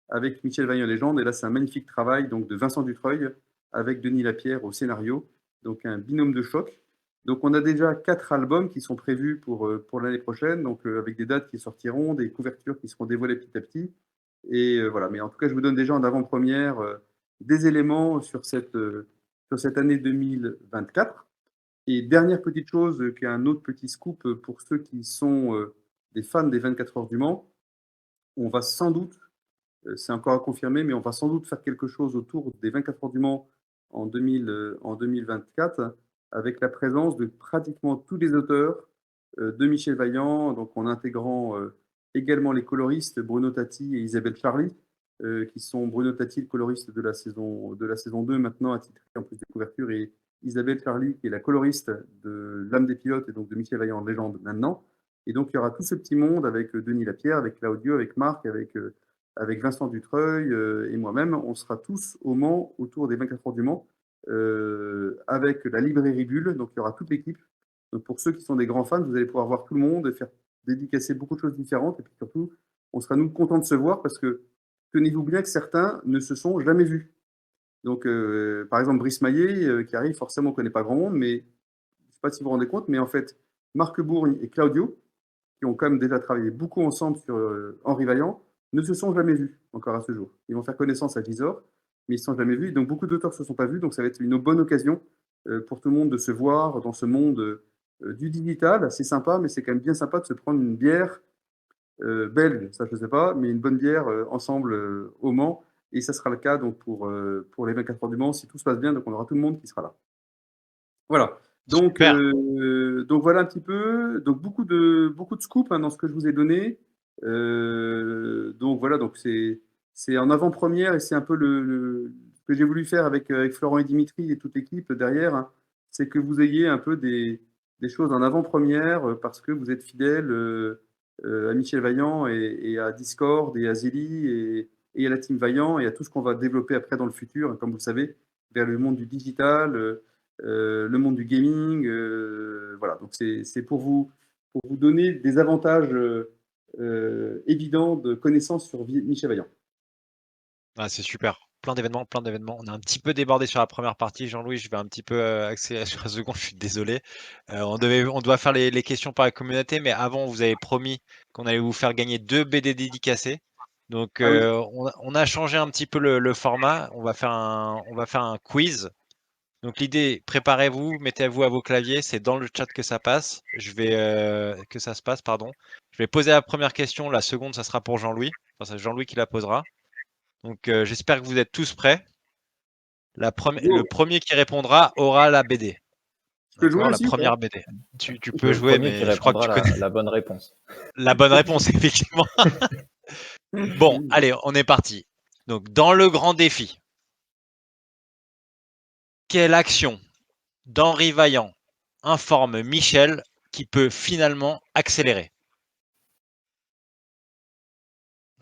avec Michel Vaillant Légende. Et là, c'est un magnifique travail donc, de Vincent Dutreuil avec Denis Lapierre au scénario. Donc un binôme de choc. Donc on a déjà 4 albums qui sont prévus pour l'année prochaine, donc avec des dates qui sortiront, des couvertures qui seront dévoilées petit à petit. Et voilà, mais en tout cas, je vous donne déjà en avant-première des éléments sur cette année 2024. Et dernière petite chose, qui est un autre petit scoop pour ceux qui sont des fans des 24 heures du Mans, on va sans doute, c'est encore à confirmer, mais on va sans doute faire quelque chose autour des 24 heures du Mans en 2024, avec la présence de pratiquement tous les auteurs de Michel Vaillant, donc en intégrant également les coloristes Bruno Tati et Isabelle Charly, qui sont Bruno Tati, le coloriste de la saison 2 maintenant, attitré en plus des couvertures, et Isabelle Charly, qui est la coloriste de L'âme des pilotes et donc de Michel Vaillant en légende maintenant. Et donc il y aura tout ce petit monde avec Denis Lapierre, avec Claudio, avec Marc, avec Vincent Dutreuil et moi-même. On sera tous au Mans autour des 24 heures du Mans avec la librairie Bulle. Donc il y aura toute l'équipe. Donc pour ceux qui sont des grands fans, vous allez pouvoir voir tout le monde et faire dédicacer beaucoup de choses différentes. Et puis surtout, on sera nous contents de se voir parce que tenez-vous bien que certains ne se sont jamais vus. Donc, par exemple, Brice Maillet, qui arrive, forcément, on ne connaît pas grand monde, mais je ne sais pas si vous vous rendez compte, mais en fait, Marc Bourgne et Claudio, qui ont quand même déjà travaillé beaucoup ensemble sur Henri Vaillant, ne se sont jamais vus encore à ce jour. Ils vont faire connaissance à Gisors, mais ils ne se sont jamais vus. Donc, beaucoup d'auteurs ne se sont pas vus, donc ça va être une bonne occasion pour tout le monde de se voir dans ce monde du digital. C'est sympa, mais c'est quand même bien sympa de se prendre une bière belge, ça je ne sais pas, mais une bonne bière ensemble au Mans. Et ça sera le cas donc, pour les 24 heures du Mans, si tout se passe bien, donc on aura tout le monde qui sera là. Voilà. Donc voilà un petit peu. Donc beaucoup de scoops dans ce que je vous ai donné. Donc voilà, donc c'est en avant-première et c'est un peu ce que j'ai voulu faire avec Florent et Dimitri et toute l'équipe derrière, hein, c'est que vous ayez un peu des choses en avant-première parce que vous êtes fidèles à Michel Vaillant et à Discord et à Zélie et à la team Vaillant et à tout ce qu'on va développer après dans le futur, hein, comme vous le savez, vers le monde du digital, le monde du gaming. Voilà, donc c'est pour vous donner des avantages évident de connaissances sur Michel Vaillant. Ah, c'est super. Plein d'événements, plein d'événements. On a un petit peu débordé sur la première partie. Jean-Louis, je vais un petit peu accélérer sur la seconde. Je suis désolé. On doit faire les questions par la communauté, mais avant, vous avez promis qu'on allait vous faire gagner 2 BD dédicacés. Donc, Ah oui, on a changé un petit peu le format. On va faire un quiz. Donc, l'idée, préparez-vous, mettez-vous à vos claviers. C'est dans le chat que ça passe. Que ça se passe, pardon. Je vais poser la première question. La seconde, ça sera pour Jean-Louis. Enfin, c'est Jean-Louis qui la posera. Donc, j'espère que vous êtes tous prêts. Le go. premier qui répondra aura la BD. Je peux jouer D'accord, la aussi ou pas? première BD. Tu peux Le jouer, premier qui mais je crois que répondra tu connais la bonne réponse. la bonne réponse, effectivement. Bon, allez, on est parti. Donc, dans le grand défi, quelle action d'Henri Vaillant informe Michel qui peut finalement accélérer?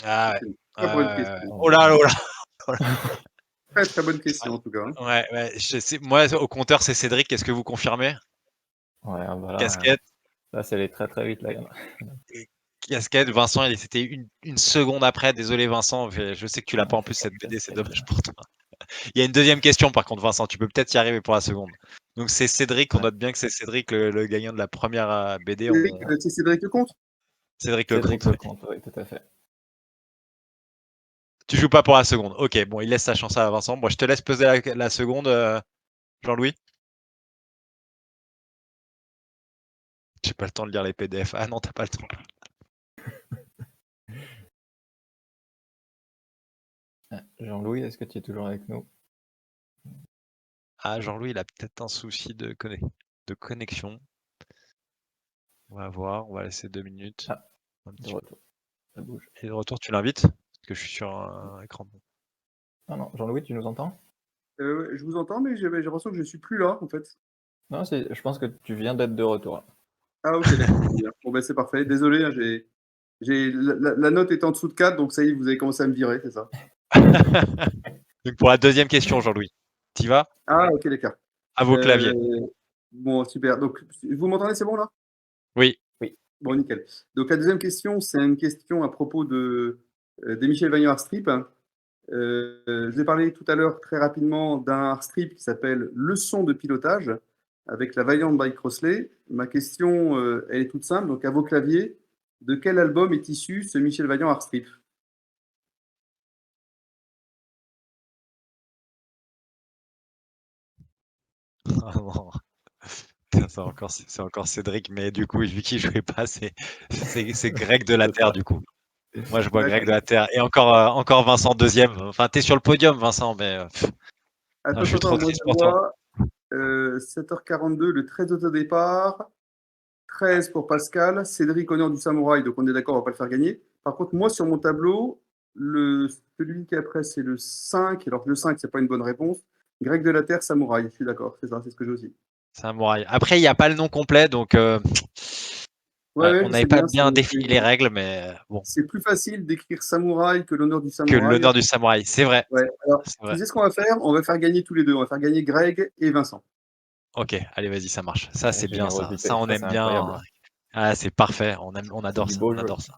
Ah ouais. C'est une très bonne question. Oh là, oh là. Très très bonne question en tout cas, hein. Ouais, ouais, je sais. Moi, au compteur, c'est Cédric. Est-ce que vous confirmez? Ouais, voilà, Casquette. là, c'est allé très très vite. Là. Et casquette, Vincent, c'était une seconde après. Désolé, Vincent. Je sais que tu l'as pas en plus cette BD, c'est dommage pour toi. Il y a une deuxième question par contre, Vincent. Tu peux peut-être y arriver pour la seconde. Donc c'est Cédric. On Ouais. note bien que c'est Cédric le gagnant de la première BD. C'est Cédric Lecomte? Cédric Cédric Lecomte. Lecomte, oui, tout à fait. Tu joues pas pour la seconde. Ok, bon, il laisse sa chance à Vincent. Bon, je te laisse poser la seconde, Jean-Louis. J'ai pas le temps de lire les PDF. Ah non, t'as pas le temps. Jean-Louis, est-ce que tu es toujours avec nous? Ah, Jean-Louis, il a peut-être un souci de connexion. On va voir. On va laisser 2 minutes. Ah, Un de petit peu. retour. Ça bouge. Et de retour, tu l'invites? Parce que je suis sur un écran. Ah non, Jean-Louis, tu nous entends? Ouais, je vous entends, mais j'ai l'impression que je suis plus là en fait. Non, je pense que tu viens d'être de retour. Ah ok, d'accord. Très bien. Bon ben c'est parfait. Désolé, hein, la note est en dessous de 4, donc ça y est, vous avez commencé à me virer, c'est ça? Donc pour la deuxième question, Jean-Louis, t'y vas? Ah ok, d'accord. À vos claviers. Bon, super. Donc vous m'entendez, c'est bon là? Oui. Oui. Bon, nickel. Donc la deuxième question, c'est une question à propos des Michel Vaillant Art Strip. Je vous ai parlé tout à l'heure très rapidement d'un art strip qui s'appelle Leçon de pilotage avec la Vaillant by Crossley. Ma question, elle est toute simple. Donc à vos claviers, de quel album est issu ce Michel Vaillant Art Strip? Ah non. C'est encore Cédric, mais du coup, vu qu'il jouait pas, c'est Greg de la Terre, du coup. Moi, je vois Greg D'accord. de la Terre. Et encore Vincent deuxième. Enfin, t'es sur le podium, Vincent, mais je suis trop Moi triste je pour toi. vois 7h42, le 13 au départ, 13 pour Pascal, Cédric honneur du samouraï, donc on est d'accord, on va pas le faire gagner. Par contre, moi sur mon tableau, celui qui est après, c'est le 5, alors que le 5, c'est pas une bonne réponse. Grec de la Terre, samouraï, je suis d'accord, c'est ça, c'est ce que j'ai aussi. Samouraï. Après, il n'y a pas le nom complet, donc Ouais, ouais, ouais, on je n'avait sais pas bien, bien défini les règles, mais bon, c'est plus facile d'écrire samouraï que l'honneur du que samouraï. l'honneur du samouraï, c'est vrai. Ouais, alors, C'est tu vrai. sais ce qu'on va faire? On va faire gagner tous les deux. On va faire gagner Greg et Vincent. Ok, allez, vas-y, ça marche. Ça, La c'est bien, ça. générosité, Ça, on ça aime c'est bien. incroyable. Ah, c'est parfait. On C'est adore du ça. beau On jeu. adore ça.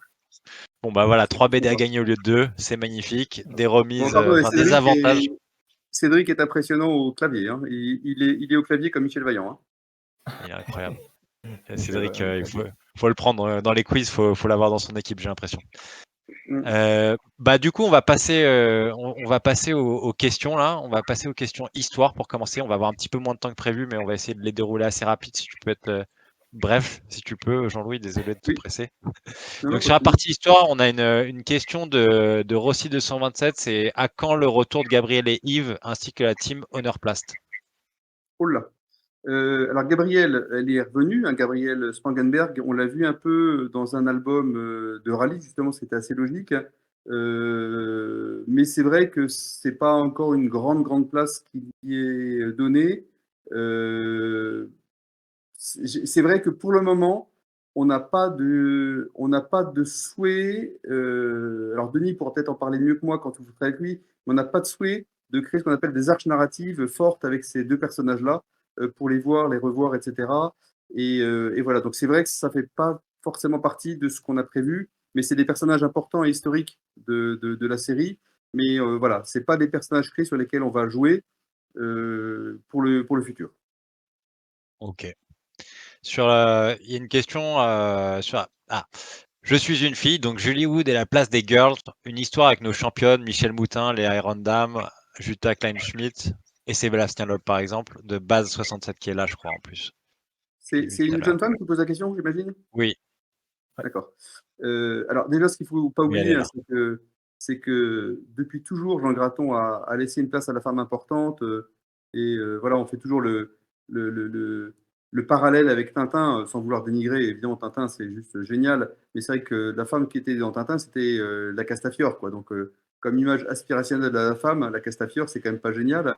Bon, bah voilà, 3 BD à Bon, gagner au lieu de 2. C'est magnifique. Des bon, remises, pardon, enfin, des avantages. Cédric est impressionnant au clavier, hein. Il est au clavier comme Michel Vaillant, hein. Il est incroyable. Et Donc, Cédric, il incroyable. faut le prendre dans les quiz, faut l'avoir dans son équipe, j'ai l'impression. Mm. Bah du coup, on va passer aux questions là. On va passer aux questions histoire pour commencer. On va avoir un petit peu moins de temps que prévu, mais on va essayer de les dérouler assez rapide. Si tu peux être bref, si tu peux, Jean-Louis. Désolé de te Oui, presser. non, non, Donc pas sur de la souci. partie histoire, on a une question de Rossi 227. C'est à quand le retour de Gabriel et Yves ainsi que la team Honorplast? Oh là. Alors, Gabrielle, elle est revenue, hein, Gabrielle Spangenberg. On l'a vu un peu dans un album de rallye, justement, c'était assez logique. Mais c'est vrai que c'est pas encore une grande place qui lui est donnée. Euh, c'est vrai que pour le moment, on n'a pas de souhait. Alors Denis pourra peut-être en parler mieux que moi quand vous serez avec lui, mais on n'a pas de souhait de créer ce qu'on appelle des arches narratives fortes avec ces deux personnages-là pour les voir, les revoir, etc. Et voilà. Donc c'est vrai que ça fait pas forcément partie de ce qu'on a prévu. mais c'est des personnages importants et historiques de la série. Mais voilà, c'est pas des personnages clés sur lesquels on va jouer pour le futur. Ok. Il y a une question sur. Ah, je suis une fille, donc Julie Wood et la place des girls. Une histoire avec nos championnes, Michel Moutin, Léa Dame, Jutta Kleinschmidt et Sébastien Loeb, par exemple, de base 67 qui est là, je crois, en plus. J'ai vu C'est qu'il y une avait un jeune peu. femme qui pose la question, j'imagine? Oui, Ouais. D'accord. Alors déjà, ce qu'il faut pas oui, elle est oublier, hein, là. c'est que depuis toujours, Jean Graton a laissé une place à la femme importante. Et voilà, on fait toujours le, le, le- le parallèle avec Tintin, sans vouloir dénigrer. Évidemment, Tintin, c'est juste génial. Mais c'est vrai que la femme qui était dans Tintin, c'était la Castafiore, quoi. Donc, comme image aspirationnelle de la femme, la Castafiore, c'est quand même pas génial.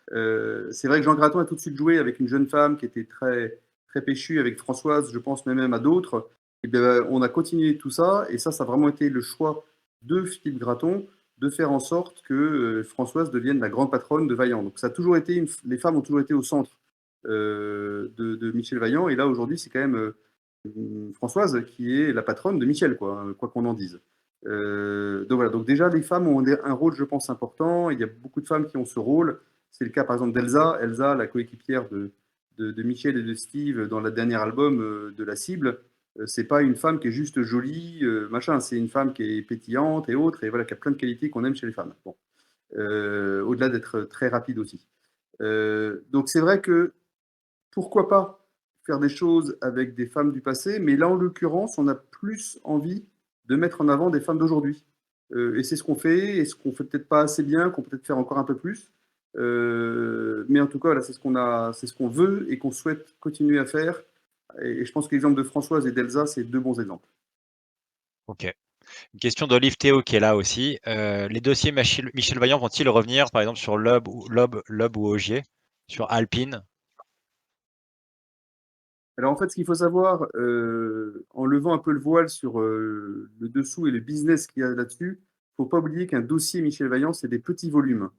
C'est vrai que Jean Graton a tout de suite joué avec une jeune femme qui était très, très péchue, avec Françoise, je pense même à d'autres. Et bien, on a continué tout ça, et ça a vraiment été le choix de Philippe Graton de faire en sorte que Françoise devienne la grande patronne de Vaillant. Donc ça a toujours été les femmes ont toujours été au centre de Michel Vaillant, et là aujourd'hui c'est quand même Françoise qui est la patronne de Michel, quoi qu'on en dise. Donc voilà, donc déjà les femmes ont un rôle, je pense, important. Il y a beaucoup de femmes qui ont ce rôle. C'est le cas par exemple d'Elsa, Elsa, la coéquipière de Michel et de Steve dans le dernier album de La Cible. C'est pas une femme qui est juste jolie, machin. C'est une femme qui est pétillante et autres, et voilà, qui a plein de qualités qu'on aime chez les femmes. Bon. Au-delà d'être très rapide aussi. Donc c'est vrai que pourquoi pas faire des choses avec des femmes du passé, mais là, en l'occurrence, on a plus envie de mettre en avant des femmes d'aujourd'hui. Et c'est ce qu'on fait, et ce qu'on fait peut-être pas assez bien, qu'on peut peut-être faire encore un peu plus. Mais en tout cas, là, c'est ce qu'on veut et qu'on souhaite continuer à faire. Et je pense que l'exemple de Françoise et d'Elsa, c'est deux bons exemples. Ok. Une question d'Olive Théo qui est là aussi. Les dossiers Michel Vaillant vont-ils revenir, par exemple, sur Loeb ou Ogier, sur Alpine? Alors en fait, ce qu'il faut savoir, en levant un peu le voile sur le dessous et le business qu'il y a là-dessus, il ne faut pas oublier qu'un dossier Michel Vaillant, c'est des petits volumes.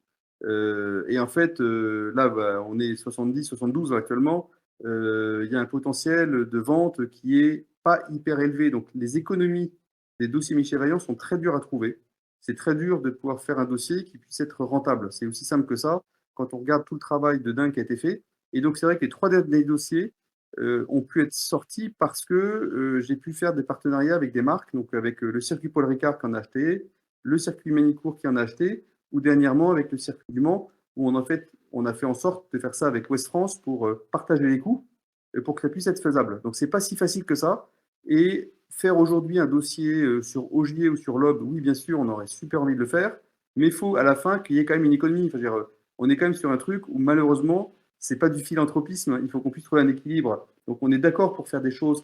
Et en fait, là, bah, on est 70, 72 actuellement. Il y a un potentiel de vente qui est pas hyper élevé. Donc les économies des dossiers Michel Vaillant sont très dures à trouver. C'est très dur de pouvoir faire un dossier qui puisse être rentable. C'est aussi simple que ça quand on regarde tout le travail de dingue qui a été fait. Et donc c'est vrai que les trois derniers dossiers ont pu être sortis parce que j'ai pu faire des partenariats avec des marques, donc avec le circuit Paul Ricard qui en a acheté, le circuit Manicourt qui en a acheté, ou dernièrement avec le circuit du Mans, où on a fait en sorte de faire ça avec West France pour partager les coûts et pour que ça puisse être faisable. Donc c'est pas si facile que ça. Et faire aujourd'hui un dossier sur Ogier ou sur Loeb, oui, bien sûr, on aurait super envie de le faire, mais il faut à la fin qu'il y ait quand même une économie. Enfin, je veux dire, on est quand même sur un truc où malheureusement, c'est pas du philanthropisme, il faut qu'on puisse trouver un équilibre. Donc on est d'accord pour faire des choses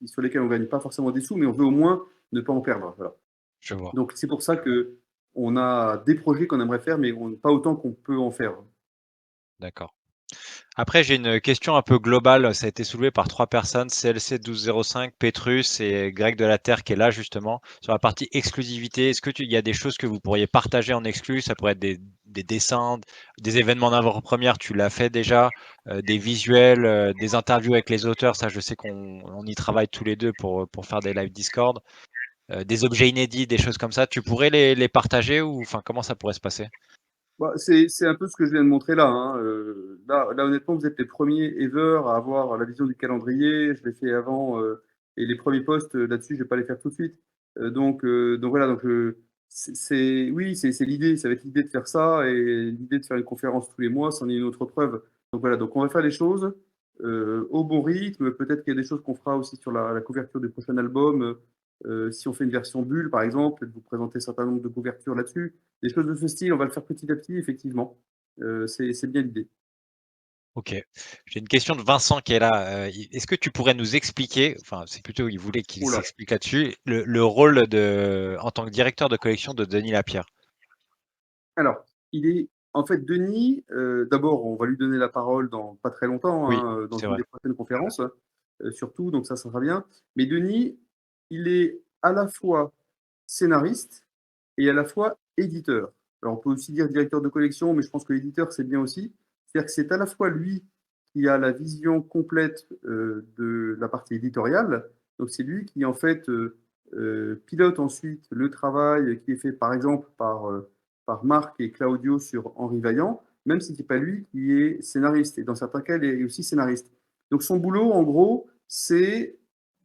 sur lesquelles on ne gagne pas forcément des sous, mais on veut au moins ne pas en perdre. Voilà. Je vois. Donc c'est pour ça que on a des projets qu'on aimerait faire, mais pas autant qu'on peut en faire. D'accord. Après, j'ai une question un peu globale. Ça a été soulevé par trois personnes, CLC 1205, Petrus et Greg de la Terre qui est là justement. Sur la partie exclusivité, est-ce qu'il y a des choses que vous pourriez partager en exclu? Ça pourrait être des dessins, des événements d'avant-première, tu l'as fait déjà, des visuels, des interviews avec les auteurs. Ça, je sais qu'on y travaille tous les deux pour faire des live Discord. Des objets inédits, des choses comme ça. Tu pourrais les partager ou enfin, comment ça pourrait se passer? Bah, c'est un peu ce que je viens de montrer là, hein. Là, honnêtement, vous êtes les premiers ever à avoir la vision du calendrier. Je l'ai fait avant, et les premiers posts là-dessus, je vais pas les faire tout de suite. Donc voilà, oui, c'est l'idée, ça va être l'idée de faire ça et l'idée de faire une conférence tous les mois, c'en est une autre preuve. Donc voilà, donc on va faire les choses au bon rythme. Peut-être qu'il y a des choses qu'on fera aussi sur la couverture du prochain album. Si on fait une version bulle, par exemple, peut-être vous présenter un certain nombre de couvertures là-dessus. Des choses de ce style, on va le faire petit à petit, effectivement. C'est bien l'idée. Ok. J'ai une question de Vincent qui est là. Est-ce que tu pourrais nous expliquer, enfin c'est plutôt il voulait qu'il Oula. s'explique là-dessus, le rôle en tant que directeur de collection de Denis Lapierre? Alors, il est en fait Denis. D'abord, on va lui donner la parole dans pas très longtemps, Oui, hein, dans c'est une vrai. des prochaines conférences, surtout. Donc ça sera bien. Mais Denis, il est à la fois scénariste et à la fois éditeur. Alors, on peut aussi dire directeur de collection, mais je pense que éditeur, c'est bien aussi. C'est-à-dire que c'est à la fois lui qui a la vision complète de la partie éditoriale. Donc, c'est lui qui, en fait, pilote ensuite le travail qui est fait par exemple par Marc et Claudio sur Henri Vaillant, même si ce n'est pas lui qui est scénariste, et dans certains cas, il est aussi scénariste. Donc son boulot, en gros, c'est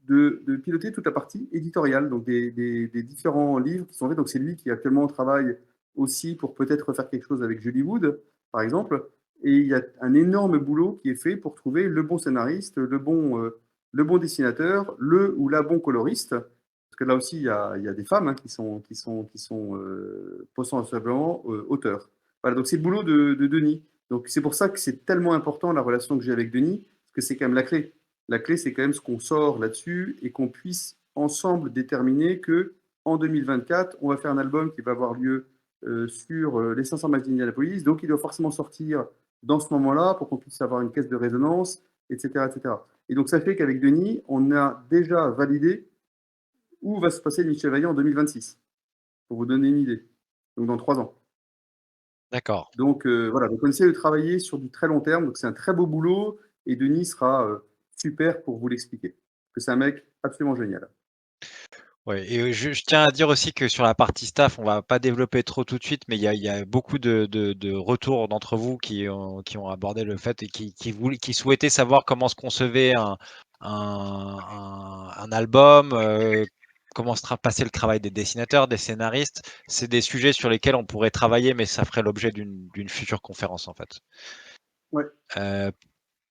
de piloter toute la partie éditoriale, donc des différents livres qui sont faits. Donc c'est lui qui actuellement travaille aussi pour peut-être faire quelque chose avec Julie Wood, par exemple. Et il y a un énorme boulot qui est fait pour trouver le bon scénariste, le bon dessinateur, le ou la bon coloriste. Parce que là aussi, il y a des femmes qui sont potentiellement auteurs. Voilà, donc c'est le boulot de Denis. Donc c'est pour ça que c'est tellement important la relation que j'ai avec Denis, parce que c'est quand même la clé. La clé, c'est quand même ce qu'on sort là-dessus et qu'on puisse ensemble déterminer que en 2024, on va faire un album qui va avoir lieu sur les 500 matchs d'Indianapolis. Donc il doit forcément sortir dans ce moment-là pour qu'on puisse avoir une caisse de résonance, etc., etc. Et donc ça fait qu'avec Denis, on a déjà validé où va se passer Michel Vaillant en 2026, pour vous donner une idée. Donc dans 3 ans. D'accord. Donc voilà, donc on essaie de travailler sur du très long terme, donc c'est un très beau boulot, et Denis sera super pour vous l'expliquer. Parce que c'est un mec absolument génial. Ouais, et je tiens à dire aussi que sur la partie staff, on va pas développer trop tout de suite, mais il y a beaucoup de retours d'entre vous qui ont abordé le fait et qui souhaitaient savoir comment se concevait un album, comment sera passé le travail des dessinateurs, des scénaristes. C'est des sujets sur lesquels on pourrait travailler, mais ça ferait l'objet d'une future conférence en fait. Ouais.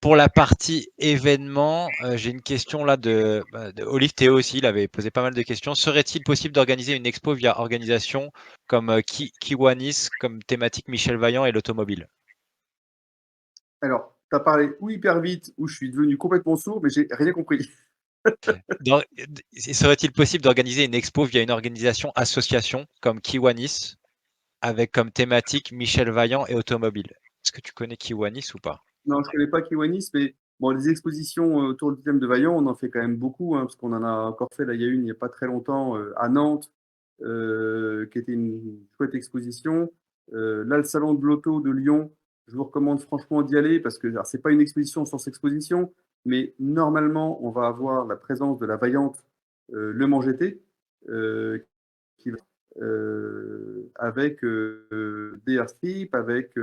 Pour la partie événement, j'ai une question là de Olive Théo aussi, il avait posé pas mal de questions. Serait-il possible d'organiser une expo via organisation comme Kiwanis, comme thématique Michel Vaillant et l'automobile? Alors, tu as parlé ou hyper vite, ou je suis devenu complètement sourd, mais j'ai rien compris. Serait-il possible d'organiser une expo via une organisation association comme Kiwanis avec comme thématique Michel Vaillant et automobile? Est-ce que tu connais Kiwanis ou pas? Non, je ne connais pas Kiwanis, mais bon, les expositions autour du thème de Vaillant, on en fait quand même beaucoup, hein, parce qu'on en a encore fait, là, il y a une il n'y a pas très longtemps à Nantes, qui était une chouette exposition. Là, le salon de l'auto de Lyon, je vous recommande franchement d'y aller, parce que ce n'est pas une exposition sans exposition, mais normalement, on va avoir la présence de la Vaillante Le Mans GT, qui va avec des airstrips, avec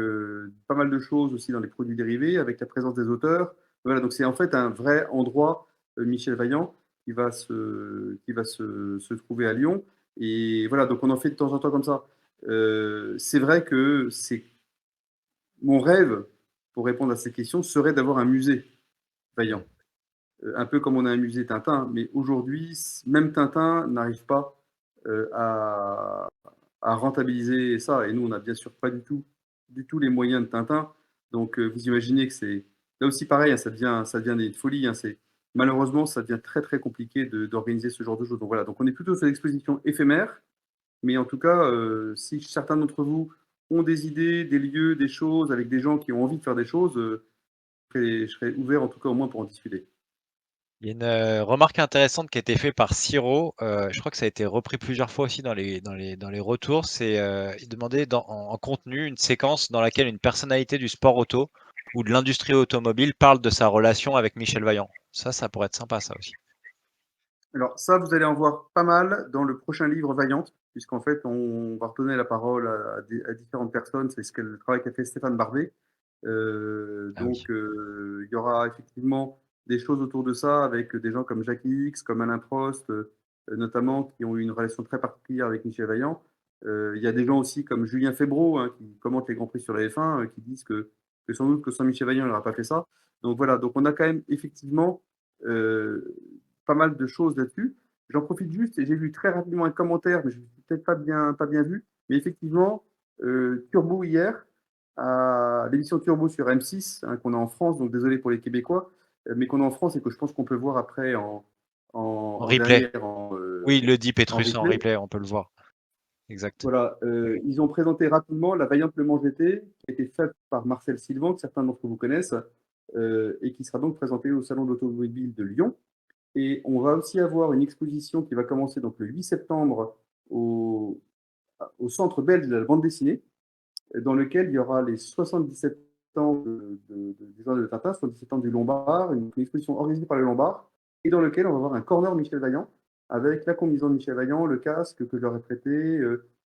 pas mal de choses aussi dans les produits dérivés, avec la présence des auteurs. Voilà, donc c'est en fait un vrai endroit, Michel Vaillant, qui va se trouver à Lyon. Et voilà, donc on en fait de temps en temps comme ça. C'est vrai que c'est mon rêve, pour répondre à ces questions, serait d'avoir un musée Vaillant. Un peu comme on a un musée Tintin, mais aujourd'hui, même Tintin n'arrive pas à rentabiliser ça. Et nous, on n'a bien sûr pas du tout les moyens de Tintin. Donc, vous imaginez que c'est là aussi pareil, hein, ça devient des folies. Hein, malheureusement, ça devient très très compliqué d'organiser ce genre de choses. Donc voilà, donc on est plutôt sur l'exposition éphémère, mais en tout cas, si certains d'entre vous ont des idées, des lieux, des choses avec des gens qui ont envie de faire des choses, je serais ouvert en tout cas au moins pour en discuter. Il y a une remarque intéressante qui a été faite par Siro. Je crois que ça a été repris plusieurs fois aussi dans les retours. C'est il demandait en contenu une séquence dans laquelle une personnalité du sport auto ou de l'industrie automobile parle de sa relation avec Michel Vaillant. Ça pourrait être sympa, ça aussi. Alors ça, vous allez en voir pas mal dans le prochain livre Vaillante, puisqu'en fait, on va redonner la parole à différentes personnes. C'est le travail qu'a fait Stéphane Barbet. Ah oui. Il y aura effectivement des choses autour de ça avec des gens comme Jackie X, comme Alain Prost, notamment, qui ont eu une relation très particulière avec Michel Vaillant. Il y a des gens aussi comme Julien Febvreau, hein, qui commente les Grands Prix sur la F1, qui disent que sans doute que sans Michel Vaillant, il n'aurait pas fait ça. Donc voilà, donc on a quand même effectivement pas mal de choses là-dessus. J'en profite juste, et j'ai vu très rapidement un commentaire, mais je ne l'ai peut-être pas bien vu, mais effectivement, Turbo hier, à l'émission Turbo sur M6, hein, qu'on a en France, donc désolé pour les Québécois, mais qu'on a en France et que je pense qu'on peut voir après En en replay. derrière, Oui, il le dit en Petrus en replay. replay, on peut le voir. Exact. Voilà, ils ont présenté rapidement la Vaillante Le Mans GT, qui a été faite par Marcel Sylvain, que certains d'entre vous connaissent, et qui sera donc présentée au Salon de l'Automobile de Lyon. Et on va aussi avoir une exposition qui va commencer donc le 8 septembre au, au Centre belge de la bande dessinée, dans lequel il y aura les 77 ans des ans de Tintin, 77 ans du Lombard, une exposition organisée par les Lombards, et dans lequel on va avoir un corner Michel Vaillant, avec la combinaison de Michel Vaillant, le casque que je leur ai prêté,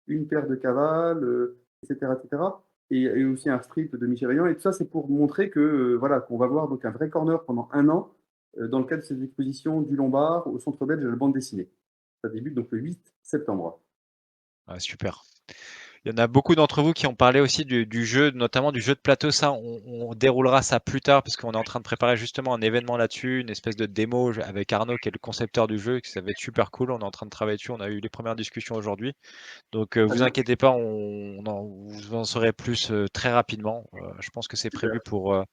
une paire de cavales, etc., etc. Et aussi un strip de Michel Vaillant. Et tout ça, c'est pour montrer que voilà, qu'on va voir donc un vrai corner pendant un an dans le cadre de cette exposition du Lombard au Centre belge de la bande dessinée. Ça débute donc le 8 septembre. Ah, super. Il y en a beaucoup d'entre vous qui ont parlé aussi du jeu, notamment du jeu de plateau. Ça, on déroulera ça plus tard parce qu'on est en train de préparer justement un événement là-dessus, une espèce de démo avec Arnaud qui est le concepteur du jeu, qui ça va être super cool. On est en train de travailler dessus. On a eu les premières discussions aujourd'hui. Donc, Très vous bien, inquiétez pas, vous en saurez plus très rapidement. Je pense que c'est super. prévu pour.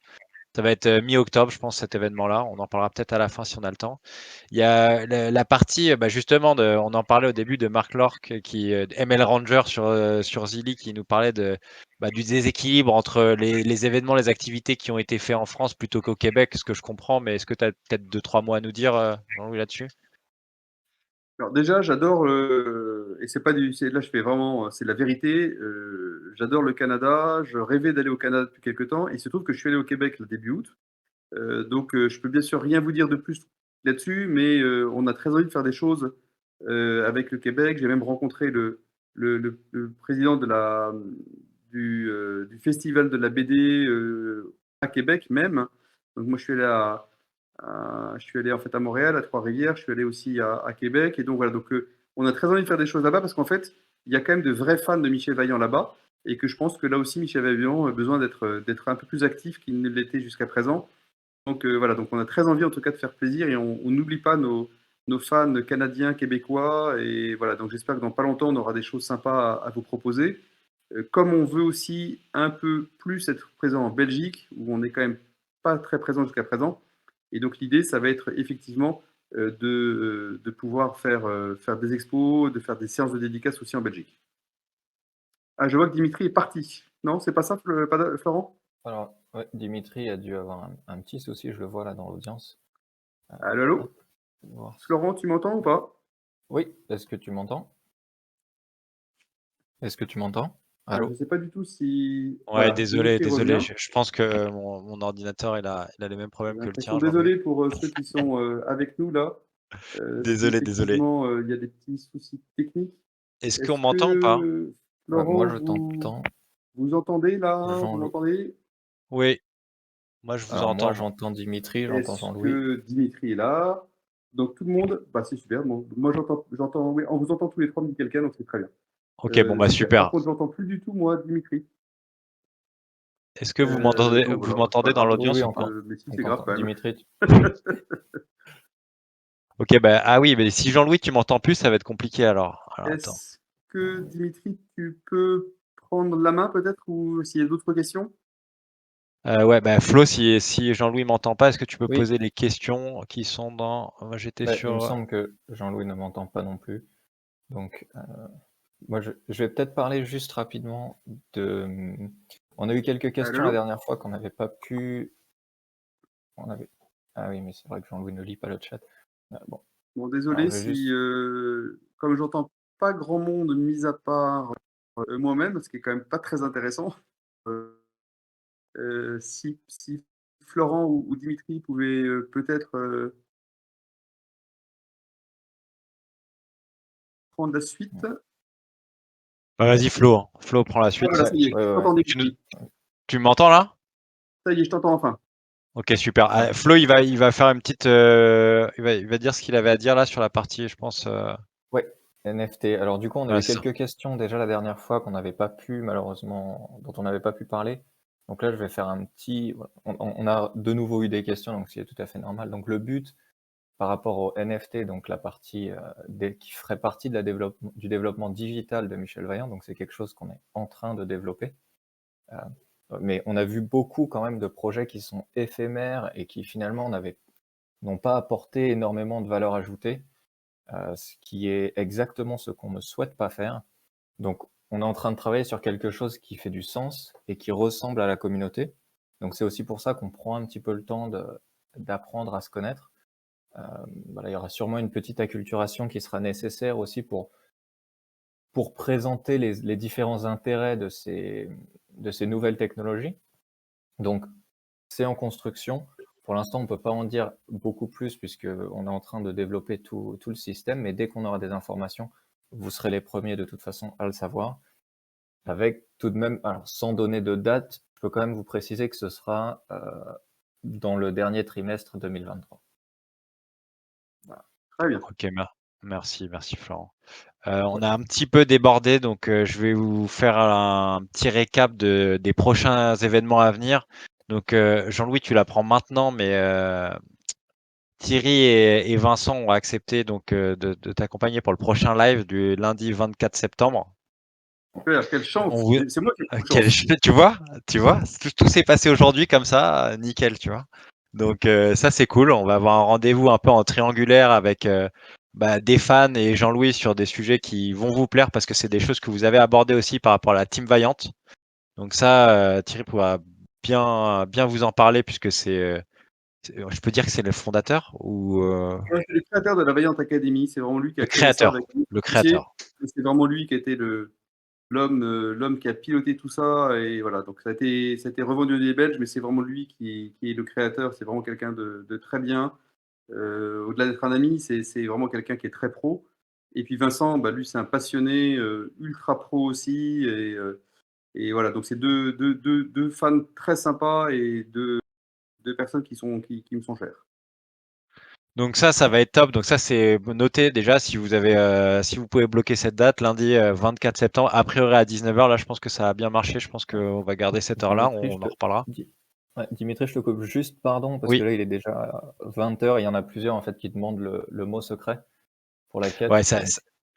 Ça va être mi-octobre, je pense, cet événement-là. On en parlera peut-être à la fin si on a le temps. Il y a la partie, bah, justement, on en parlait au début de Marc Lorck, ML Ranger sur Zilli, qui nous parlait du déséquilibre entre les événements, les activités qui ont été faits en France plutôt qu'au Québec, ce que je comprends. Mais est-ce que tu as peut-être 2-3 mots à nous dire, Jean-Louis, là-dessus? Alors déjà, j'adore, et c'est pas du, là je fais vraiment, c'est la vérité. J'adore le Canada. Je rêvais d'aller au Canada depuis quelques temps. Il se trouve que je suis allé au Québec le début août. Donc, je peux bien sûr rien vous dire de plus là-dessus, mais on a très envie de faire des choses avec le Québec. J'ai même rencontré le président du festival de la BD à Québec même. Donc, moi, je suis allé en fait à Montréal, à Trois-Rivières. Je suis allé aussi à Québec. Et donc, voilà. Donc, on a très envie de faire des choses là-bas parce qu'en fait, il y a quand même de vrais fans de Michel Vaillant là-bas. Et que je pense que là aussi, Michel Vaillant a besoin d'être un peu plus actif qu'il ne l'était jusqu'à présent. Donc voilà, donc on a très envie en tout cas de faire plaisir et on n'oublie pas nos fans canadiens, québécois. Et voilà, donc j'espère que dans pas longtemps, on aura des choses sympas à vous proposer. Comme on veut aussi un peu plus être présent en Belgique, où on n'est quand même pas très présent jusqu'à présent. Et donc l'idée, ça va être effectivement de pouvoir faire des expos, de faire des séances de dédicaces aussi en Belgique. Ah, je vois que Dimitri est parti. Non, c'est pas ça, Florent? Alors, ouais, Dimitri a dû avoir un petit souci, je le vois là dans l'audience. Allô, allô? Hop, on va voir Florent, tu m'entends ou pas? Oui, est-ce que tu m'entends? Est-ce que tu m'entends? Alors, je Allô? ne sais pas du tout si. Ouais, Voilà, désolé, Dimitri désolé. revient. Je pense que mon ordinateur, il a les mêmes J'ai problèmes que le l'impression, tien, Jean-Louis. désolé pour ceux qui sont avec nous là. Si Désolé, désolé. effectivement il y a des petits soucis techniques. Est-ce qu'on Est-ce m'entend ou pas? que, Ouais, moi Florent, je t'entends. vous entendez là? Vous Jean-Louis. m'entendez? Oui, moi je vous Alors moi entends, moi. j'entends Dimitri, j'entends Est-ce Jean-Louis. que Dimitri est là? Donc tout le monde, bah, c'est super. Bon, moi oui, on vous entend tous les trois, me dit quelqu'un, donc c'est très bien. Ok, bon bah Super. Par super. contre, j'entends plus du tout moi Dimitri. Est-ce que Donc vous voilà, bah, c'est pas m'entendez dans grave. Oui, oui, l'audience ou pas? Mais si, on c'est grave t'entend. quand même. Dimitri, Ok, bah ah oui, mais si Jean-Louis tu m'entends plus, ça va être compliqué alors. Alors attends. Est-ce que Dimitri, tu peux prendre la main peut-être ou s'il y a d'autres questions? Ouais, bah Flo, si Jean-Louis m'entend pas, est-ce que tu peux oui, poser les questions qui sont dans. Moi j'étais bah, il me sur. semble que Jean-Louis ne m'entend pas non plus. Donc moi je vais peut-être parler juste rapidement de... On a eu quelques Allô, questions la allô. dernière fois qu'on n'avait pas pu... On avait... Ah oui, mais c'est vrai que Jean-Louis ne lit pas le chat. Bon, Bon, alors désolé je vais si, juste... comme j'entends pas grand monde, mis à part moi-même, ce qui est quand même pas très intéressant, si Florent ou Dimitri pouvaient peut-être prendre la suite. Bah, Ouais, vas-y Flo, hein. Flo prend la Ah voilà, suite. ouais, ça y est, ouais, je ouais. t'entends Tu, nous- Dimitri. tu m'entends là? Ça y est, je t'entends enfin. Ok, super. Ah, Flo, il va faire une petite, il va dire ce qu'il avait à dire là sur la partie, je pense. ouais, NFT. Alors du coup, on a Voilà, eu c'est ça. quelques questions déjà la dernière fois qu'on n'avait pas pu, malheureusement, dont on n'avait pas pu parler. Donc là, je vais faire un petit... voilà. On a de nouveau eu des questions, donc c'est tout à fait normal. Donc le but, par rapport au NFT, donc la partie qui ferait partie de du développement digital de Michel Vaillant, donc c'est quelque chose qu'on est en train de développer. Euh, mais on a vu beaucoup quand même de projets qui sont éphémères et qui finalement n'ont pas apporté énormément de valeur ajoutée, ce qui est exactement ce qu'on ne souhaite pas faire. Donc on est en train de travailler sur quelque chose qui fait du sens et qui ressemble à la communauté. Donc c'est aussi pour ça qu'on prend un petit peu le temps d'apprendre à se connaître. Voilà, il y aura sûrement une petite acculturation qui sera nécessaire aussi pour présenter les différents intérêts de ces nouvelles technologies. Donc, c'est en construction. Pour l'instant, on ne peut pas en dire beaucoup plus puisqu'on est en train de développer tout le système, mais dès qu'on aura des informations, vous serez les premiers de toute façon à le savoir. Avec tout de même, alors sans donner de date, je peux quand même vous préciser que ce sera dans le dernier trimestre 2023. Voilà. Très bien. Ok, merci Florent. On a un petit peu débordé, donc je vais vous faire un petit récap des prochains événements à venir. Donc Jean-Louis, tu la prends maintenant, mais Thierry et Vincent ont accepté donc de t'accompagner pour le prochain live du lundi 24 septembre. Super, quelle chance. On vous- C'est moi qui ai beaucoup de Quel- chance. tu vois, tout s'est passé aujourd'hui comme ça, nickel, tu vois. Donc ça c'est cool. On va avoir un rendez-vous un peu en triangulaire avec des fans et Jean-Louis sur des sujets qui vont vous plaire parce que c'est des choses que vous avez abordées aussi par rapport à la Team Vaillante. Donc ça, Thierry pourra bien vous en parler puisque je peux dire que c'est le fondateur ou Ouais, c'est le créateur de la Vaillante Academy. C'est vraiment lui qui le a créé ça créateur. avec un Le associé. créateur. Et c'est vraiment lui qui a été l'homme qui a piloté tout ça. Et voilà, donc ça a été revendu des Belges, mais c'est vraiment lui qui est le créateur. C'est vraiment quelqu'un de très bien. Au-delà d'être un ami, c'est vraiment quelqu'un qui est très pro. Et puis Vincent, bah, lui, c'est un passionné, ultra pro aussi. Et voilà, donc c'est deux fans très sympas et deux personnes qui me sont chères. Donc ça va être top. Donc ça, c'est noté déjà si si vous pouvez bloquer cette date, lundi 24 septembre, a priori à 19h. Là, je pense que ça a bien marché. Je pense qu'on va garder cette heure-là. Dimitri, On en reparlera. Dimitri, je te coupe juste, pardon, parce que Oui, là, il est déjà 20h. Il y en a plusieurs en fait qui demandent le mot secret pour la ouais, quête. Donc,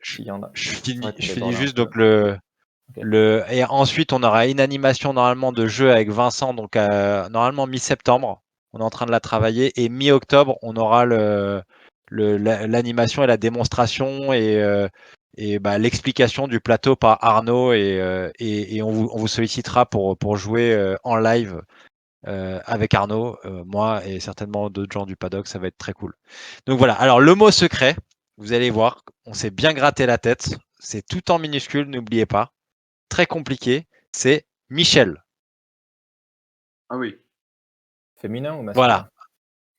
je, s'il y en a, je c'est vrai qu'on je finis déborde un juste. peu. Donc Ok. et ensuite, on aura une animation normalement de jeu avec Vincent. Donc normalement mi-septembre, on est en train de la travailler. Et mi-octobre, on aura l'animation et la démonstration et l'explication du plateau par Arnaud et on vous sollicitera pour jouer en live avec Arnaud, moi et certainement d'autres gens du paddock. Ça va être très cool. Donc voilà. Alors le mot secret, vous allez voir, on s'est bien gratté la tête. C'est tout en minuscule, n'oubliez pas. Très compliqué. C'est Michel. Ah oui. Féminin ou Voilà.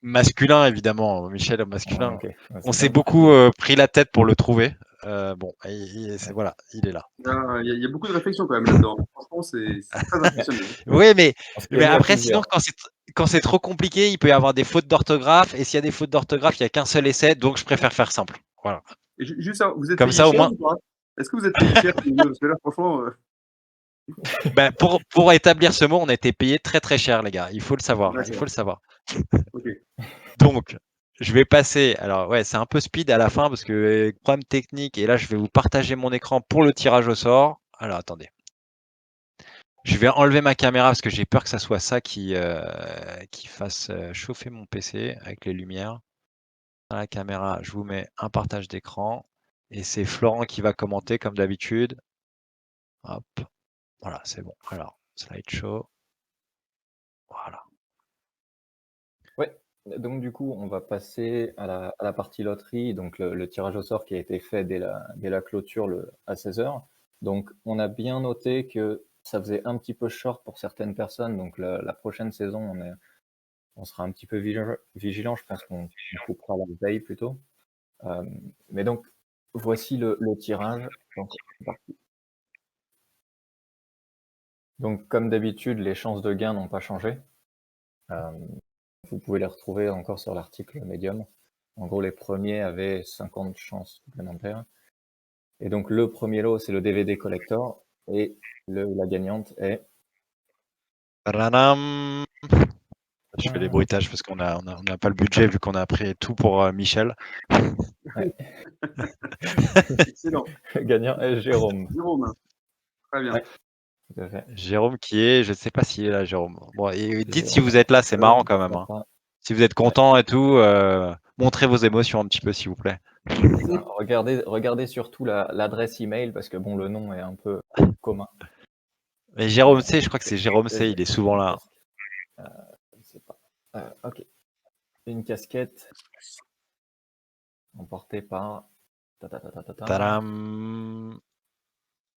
masculin? Masculin, évidemment. Michel Ouais, masculin. ok. Ouais, On c'est s'est bien de beaucoup préciser. pris la tête pour le trouver. Bon, Ouais. voilà, il est là. Il y a beaucoup de réflexion quand même là-dedans. Franchement, c'est très impressionnant. Oui, On s'est mais mis à après, sinon, plusieurs. quand c'est trop compliqué, il peut y avoir des fautes d'orthographe. Et s'il y a des fautes d'orthographe, il n'y a qu'un seul essai. Donc, je préfère faire simple. Voilà. Et juste ça, vous êtes Comme payé ça, au cher moins, ou pas? Est-ce que vous êtes payé cher tous les deux? Parce que là, franchement, pour établir ce mot, on a été payé très très cher, les gars. Il faut le savoir. Il faut d'accord. le savoir. Ok. Donc, je vais passer. Alors, ouais, c'est un peu speed à la fin parce que problème technique. Et là, je vais vous partager mon écran pour le tirage au sort. Alors, attendez. Je vais enlever ma caméra parce que j'ai peur que ça soit ça qui fasse chauffer mon PC avec les lumières. Dans la caméra, je vous mets un partage d'écran. Et c'est Florent qui va commenter comme d'habitude. Hop, voilà, c'est bon. Alors, slideshow. Voilà. Ouais. Donc du coup, on va passer à la partie loterie, donc le tirage au sort qui a été fait dès la clôture à 16h. Donc on a bien noté que ça faisait un petit peu short pour certaines personnes. Donc la prochaine saison, on sera un petit peu vigilant. Je pense qu'on coupera la veille plutôt. Mais donc voici le tirage. Donc, c'est parti. Donc comme d'habitude, les chances de gain n'ont pas changé. Euh, Vous pouvez les retrouver encore sur l'article Medium. En gros, les premiers avaient 50 chances supplémentaires. Et donc, le premier lot, c'est le DVD collector. Et la gagnante est... Tadam. Je fais des bruitages parce qu'on a pas le budget vu qu'on a pris tout pour Michel. Ouais. Excellent. Le gagnant est Jérôme. Jérôme, très bien. Ouais, tout à fait. Jérôme qui est, je ne sais pas s'il est là, Jérôme. Bon, et dites si Jérôme, vous êtes là, c'est marrant alors, quand je même, vois hein. pas. Si vous êtes Ouais. content et tout, montrez vos émotions un petit peu, s'il vous plaît. Alors, regardez surtout l'adresse email parce que bon, le nom est un peu commun. Mais Jérôme C, je Donc, crois que c'est Jérôme C, il est souvent une là. casquette. Je ne sais pas. Ok. Une casquette emportée par... ta, ta, ta, ta, ta, ta. Tadam.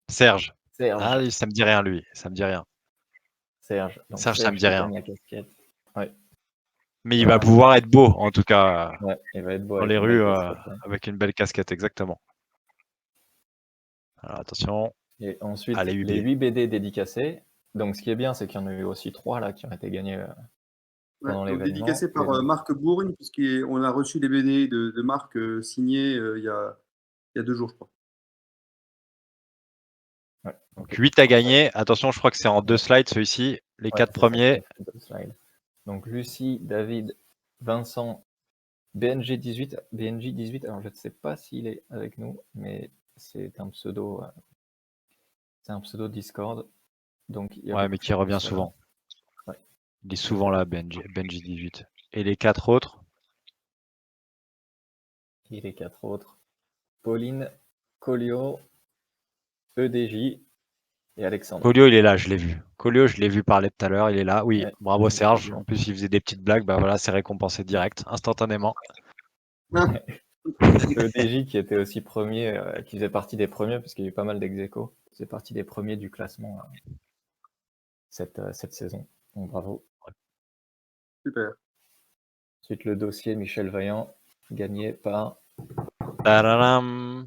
Serge. Ah, Serge. lui, ça me dit rien, lui. Ça me dit rien. Serge. Donc Serge, ça me Serge dit qui rien. gagne la casquette. Ouais. Mais il va pouvoir être beau, en tout cas, Ouais, il va être beau dans avec les une belle rues, casquette, ouais. avec une belle casquette, exactement. Alors attention, Et ensuite, allez les UB. 8 BD dédicacés. Donc, ce qui est bien, c'est qu'il y en a eu aussi 3 là qui ont été gagnés Ouais, pendant donc l'événement. dédicacé Et par donc, Marc Bourgne, puisqu'on a reçu les BD de Marc signés il y a 2 jours, je crois. ouais, Donc ok, 8 à parfait. gagner. Attention, je crois que c'est en 2 Ouais, slides, ceux-ci. Les ouais, 4 c'est ça, premiers. deux slides. Donc, Lucie, David, Vincent, BNG18. BNG18, alors je ne sais pas s'il est avec nous, mais c'est un pseudo Discord. Donc, il y a Ouais, beaucoup mais de qui chances qu'il revient soit là. souvent. Ouais, Il est souvent là, Benji 18. Et les 4 autres? et les 4 autres, Pauline, Colio, EDJ et Alexandre. Colio, il est là, je l'ai vu. Colio, je l'ai vu parler tout à l'heure, il est là. Oui, Ouais, bravo je l'ai Serge. vu. En plus, il faisait des petites blagues. Bah voilà, c'est récompensé direct, instantanément. Ah, EDJ qui était aussi premier, qui faisait partie des premiers, parce qu'il y a eu pas mal d'ex-aequo. Il faisait partie des premiers du classement cette saison. Donc bravo. super. Ensuite, le dossier Michel Vaillant, gagné par Tadadam.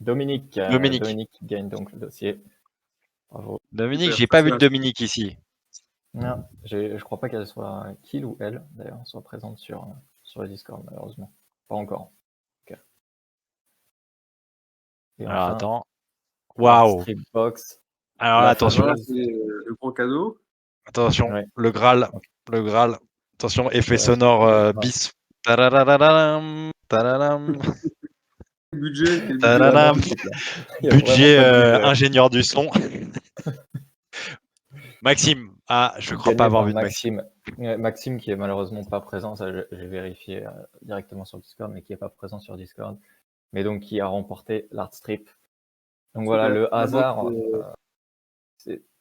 Dominique. Dominique. Dominique qui gagne donc le dossier. Bravo. Dominique, Super. j'ai Ça, pas c'est vu de Dominique ici. Non, je crois pas qu'elle soit, qu'il ou elle, d'ailleurs, soit présente sur le Discord, malheureusement. Pas encore. Ok. Et Alors enfin, attends. l'Art Waouh. Strip Box, Alors là, la attention. Voilà, fameuse. c'est le gros cadeau. Attention. Ouais, Le Graal. Le Graal. Attention, effet ouais, sonore ouais. bis. Tadadadadam. Tadadam. Quel Il budget n'y a Tadadam. pas de budget, là. Il n'y a vraiment Budget pas de budget. ingénieur du son. Maxime. Ah, je crois pas Gagné avoir par vu de Maxime. Maxime. Maxime qui est malheureusement pas présent, ça j'ai vérifié directement sur Discord, mais qui est pas présent sur Discord. Mais donc qui a remporté l'Art Strip. Donc voilà, Super. le La box, hasard,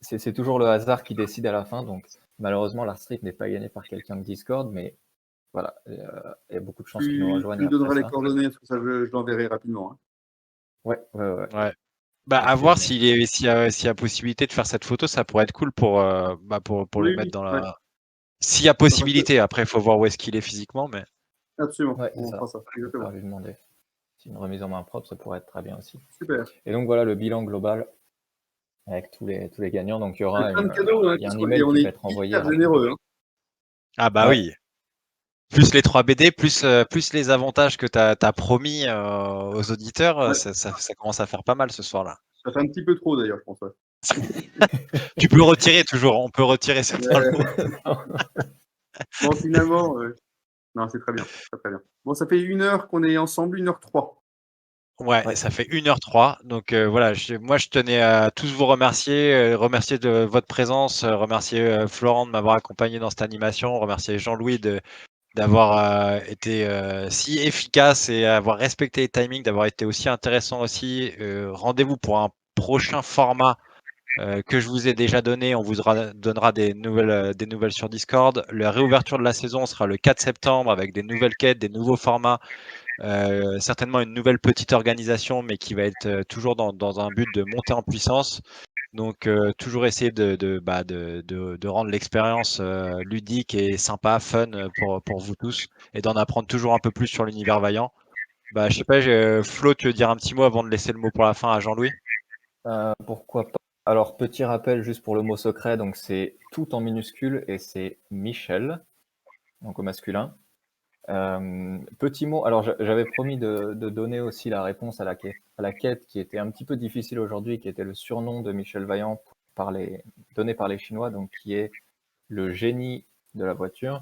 c'est toujours le hasard qui décide à la fin. Donc malheureusement, l'Art Strip n'est pas gagné par quelqu'un de Discord, mais voilà, il y a beaucoup de chances qu'il nous tu rejoigne me après donneras les ça. coordonnées, parce que ça, je l'enverrai rapidement, hein. Ouais. Ouais. Bah, Avec à voir plaisir. s'il y a possibilité de faire cette photo, ça pourrait être cool pour le Oui, mettre oui, dans ouais. la. S'il y a Parce que, possibilité, après, il faut voir où est-ce qu'il est physiquement, mais. absolument, Ouais, c'est on ça. fera ça, Je vais pas exactement. lui demander. C'est une remise en main propre, ça pourrait être très bien aussi. Super. Et donc voilà le bilan global avec tous les gagnants. Donc il y Il y a aura plein de cadeaux, hein, il y a un et email on qui va est être envoyé hyper rapidement. généreux, hein. Ah bah Ouais, oui. Plus les 3 BD, plus les avantages que tu as promis aux auditeurs, Ouais. ça commence à faire pas mal ce soir-là. Ça fait un petit peu trop d'ailleurs, je pense. Ouais. Tu peux retirer toujours, on peut retirer certains Ouais. lots. Bon, finalement, non, c'est très bien, très, très bien. Bon, ça fait 1 heure qu'on est ensemble, 1h03. Ouais, ouais. ça fait 1h03. Donc voilà, moi je tenais à tous vous remercier, remercier de votre présence, remercier Florent de m'avoir accompagné dans cette animation, remercier Jean-Louis d'avoir été si efficace et avoir respecté les timings, d'avoir été aussi intéressant aussi. Rendez-vous pour un prochain format que je vous ai déjà donné. On vous donnera des nouvelles sur Discord. La réouverture de la saison sera le 4 septembre avec des nouvelles quêtes, des nouveaux formats. Certainement une nouvelle petite organisation, mais qui va être toujours dans un but de monter en puissance. Donc toujours essayer de rendre l'expérience ludique et sympa, fun pour vous tous, et d'en apprendre toujours un peu plus sur l'univers Vaillant. Bah, je sais pas, Flo, tu veux dire un petit mot avant de laisser le mot pour la fin à Jean-Louis? Pourquoi pas. Alors petit rappel juste pour le mot secret, donc c'est tout en minuscule et c'est Michel, donc au masculin. Petit mot, alors j'avais promis de donner aussi la réponse à la quête qui était un petit peu difficile aujourd'hui, qui était le surnom de Michel Vaillant donné par les Chinois, donc qui est le génie de la voiture.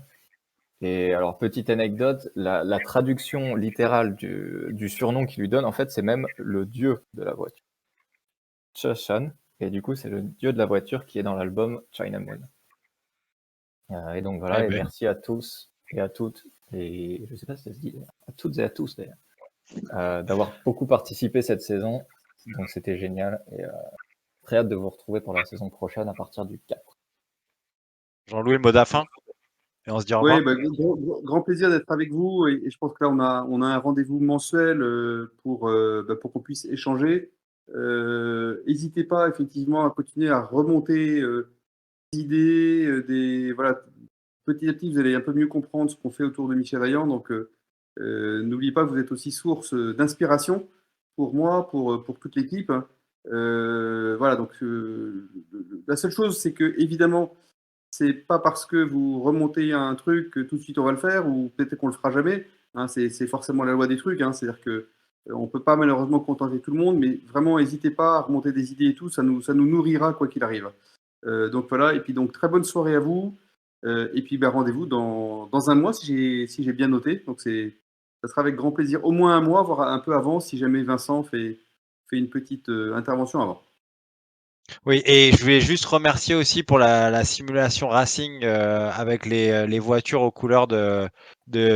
Et alors, petite anecdote, la traduction littérale du surnom qu'il lui donne, en fait, c'est même le dieu de la voiture, Chashan. Et du coup, c'est le dieu de la voiture qui est dans l'album China Moon. Et donc Eh voilà, et ben, merci à tous et à toutes, et je sais pas si ça se dit, à toutes et à tous d'ailleurs, d'avoir beaucoup participé cette saison. Donc c'était génial, et très hâte de vous retrouver pour la saison prochaine à partir du 4. Jean-Louis, le mot de la fin, et on se dit au Oui, revoir. bah, grand plaisir d'être avec vous. Et je pense que là, on a un rendez-vous mensuel pour qu'on puisse échanger. N'hésitez pas effectivement à continuer à remonter des idées, voilà, petit à petit, vous allez un peu mieux comprendre ce qu'on fait autour de Michel Vaillant. Donc, n'oubliez pas que vous êtes aussi source d'inspiration pour moi, pour toute l'équipe. Voilà, donc la seule chose, c'est que évidemment, c'est pas parce que vous remontez un truc que tout de suite on va le faire, ou peut-être qu'on le fera jamais. Hein, c'est forcément la loi des trucs. Hein, c'est-à-dire que on peut pas malheureusement contenter tout le monde, mais vraiment n'hésitez pas à remonter des idées et tout, ça nous nourrira quoi qu'il arrive. Donc voilà, et puis donc très bonne soirée à vous. Et puis bah, rendez-vous dans un mois si j'ai bien noté. Donc ça sera avec grand plaisir, au moins un mois, voire un peu avant, si jamais Vincent fait une petite intervention avant. Oui, et je vais juste remercier aussi pour la simulation racing avec les voitures aux couleurs de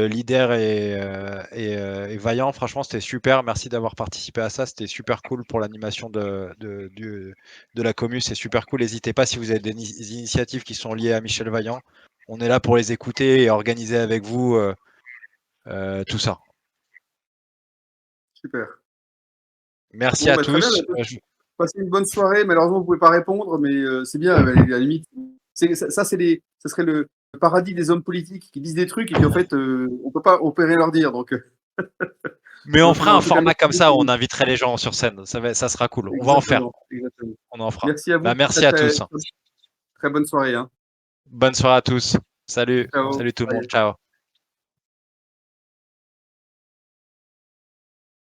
Leader et Vaillant. Franchement, c'était super. Merci d'avoir participé à ça. C'était super cool pour l'animation de la commu. C'est super cool. N'hésitez pas si vous avez des initiatives qui sont liées à Michel Vaillant. On est là pour les écouter et organiser avec vous tout ça. Super. Merci Bon, à bah, très bien. tous. Passez une bonne soirée. Malheureusement, vous pouvez pas répondre, mais c'est bien. À la limite, ça serait le paradis des hommes politiques qui disent des trucs et puis en fait, on peut pas opérer leur dire. Donc, Mais on donc fera non, un en tout cas, format merci comme ça où on beaucoup. inviterait les gens sur scène. Ça sera cool. On va en faire. Exactement, exactement. On en fera. Merci à vous. Bah, Très, merci à très, tous. très bonne soirée. Hein. Bonne soirée à tous. Salut. Ciao. Salut tout le monde. Bye. Ciao.